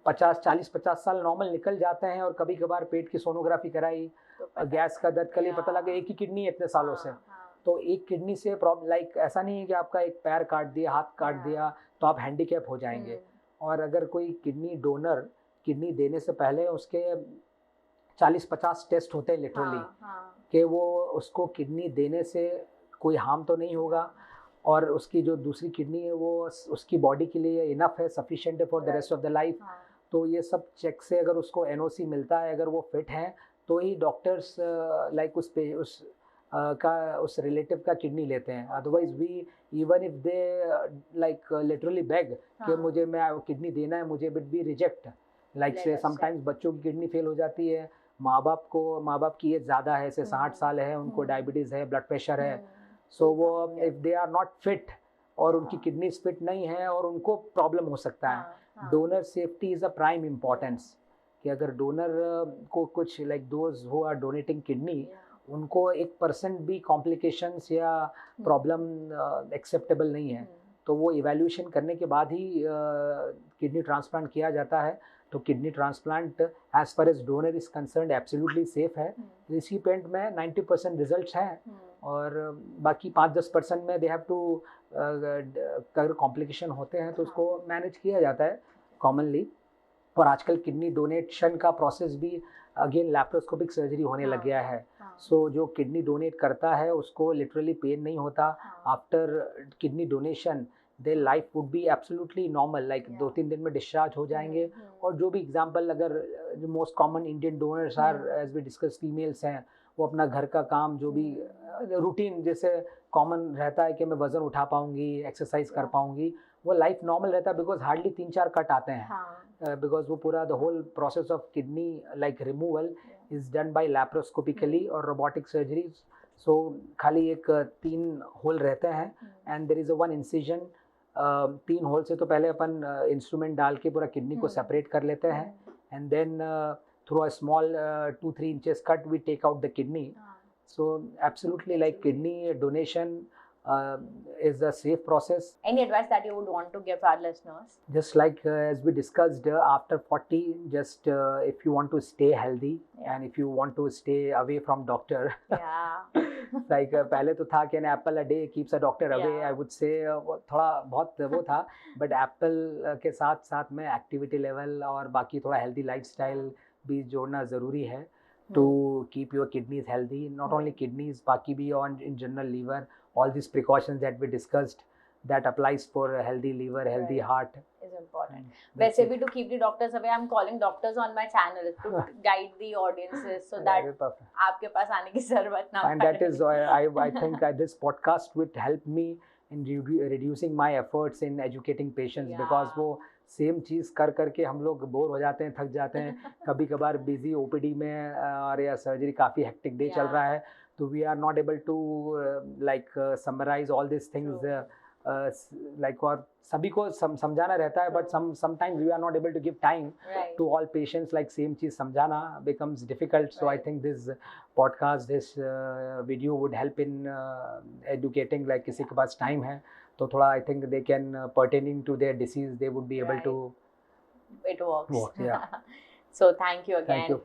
40-50 साल नॉर्मल निकल जाते हैं, और कभी कभार पेट की सोनोग्राफी कराई, गैस का दर्द के लिए पता लगा एक ही किडनी है इतने सालों से। तो एक किडनी से प्रॉब्लम, लाइक ऐसा नहीं है कि आपका एक पैर काट दिया, हाथ काट दिया तो आप हैंडीकैप हो जाएंगे। और अगर कोई किडनी डोनर किडनी देने से पहले उसके 40-50 टेस्ट होते हैं लिटरली, कि वो उसको किडनी देने से कोई हार्म तो नहीं होगा, और उसकी जो दूसरी किडनी है वो उसकी बॉडी के लिए इनफ है, सफिशिएंट है for the rest of the life. तो ये सब चेक से अगर उसको एनओसी मिलता है, अगर वो फिट है, तो ही डॉक्टर्स लाइक उस रिलेटिव का किडनी लेते हैं। Otherwise we even if they like literally beg कि मुझे मैं किडनी देना है, मुझे but be reject. Like say sometimes बच्चों की किडनी फेल हो जाती है, माँ बाप की एज ज़्यादा है, जैसे 60 साल है, उनको डायबिटीज़ है, ब्लड प्रेशर है, सो वो if they are not fit और उनकी किडनीज फिट नहीं है और उनको प्रॉब्लम हो सकता है। Donor safety is a prime importance, कि अगर डोनर को कुछ like those who are donating kidney, उनको 1% भी कॉम्प्लिकेशंस या प्रॉब्लम एक्सेप्टेबल नहीं है, तो वो इवैल्यूएशन करने के बाद ही किडनी ट्रांसप्लांट किया जाता है। तो kidney transplant as far as donor is concern absolutely safe है। रिसिपिएंट में 90% रिजल्ट्स हैं, और बाकी 5-10% में दे हैव टू, अगर कॉम्प्लिकेशन होते हैं तो उसको मैनेज किया जाता है कॉमनली। और आजकल किडनी डोनेशन का प्रोसेस भी अगेन लैप्रोस्कोपिक सर्जरी होने लग गया है। सो जो किडनी डोनेट करता है उसको लिटरली पेन नहीं होता after kidney donation. Their life would be absolutely normal, like 2-3 दिन में डिस्चार्ज हो जाएंगे। और जो भी एग्जांपल, अगर जो most common Indian donors are as we discuss females हैं, वो अपना घर का काम जो भी रूटीन जैसे कॉमन रहता है कि मैं वज़न उठा पाऊंगी, एक्सरसाइज कर पाऊंगी, वो लाइफ नॉर्मल रहता है। बिकॉज हार्डली 3-4 कट आते हैं, बिकॉज वो पूरा the whole process of kidney like removal is done by laparoscopically और रोबोटिक सर्जरीज। सो खाली एक 3 होल रहते हैं and there is a 1 incision. 3 hole से तो पहले अपन इंस्ट्रूमेंट डाल के पूरा किडनी को सेपरेट कर लेते हैं, and then through a small 2-3 inches cut we take out the kidney. So absolutely, like kidney donation is a safe process. Any advice that you would want to give our listeners? Just like as we discussed, after 40, just if you want to stay healthy and if you want to stay away from doctor. Like पहले तो था कि an apple a day keeps a doctor away. I would say थोड़ा बहुत वो था, but apple के साथ साथ में activity level और बाकी थोड़ा healthy lifestyle भी जोड़ना ज़रूरी है to keep your kidneys healthy. Not only kidneys, baki bhi on in general liver, all these precautions that we discussed, that applies for a healthy liver, healthy heart is important. वैसे भी to keep the doctors away, I'm calling doctors on my channel to guide the audiences so that आपके पास आने की जरूरत ना पड़े. And that is why I think this podcast would help me in reducing my efforts in educating patients, because वो same चीज़ कर करके हम लोग बोर हो जाते हैं, थक जाते हैं। कभी कभार बिजी ओपीडी में और या सर्जरी काफ़ी हेक्टिक डे चल रहा है, तो we are not able to like summarise all this things, like और सभी को समझाना रहता है, but sometimes we are not able to give time to all patients, like same चीज़ समझाना becomes difficult. So I think this podcast, this video would help in educating, like किसी के पास टाइम है तो थोड़ा I think they can pertaining to their disease they would be able to it works. Yeah. So thank you again. Thank you.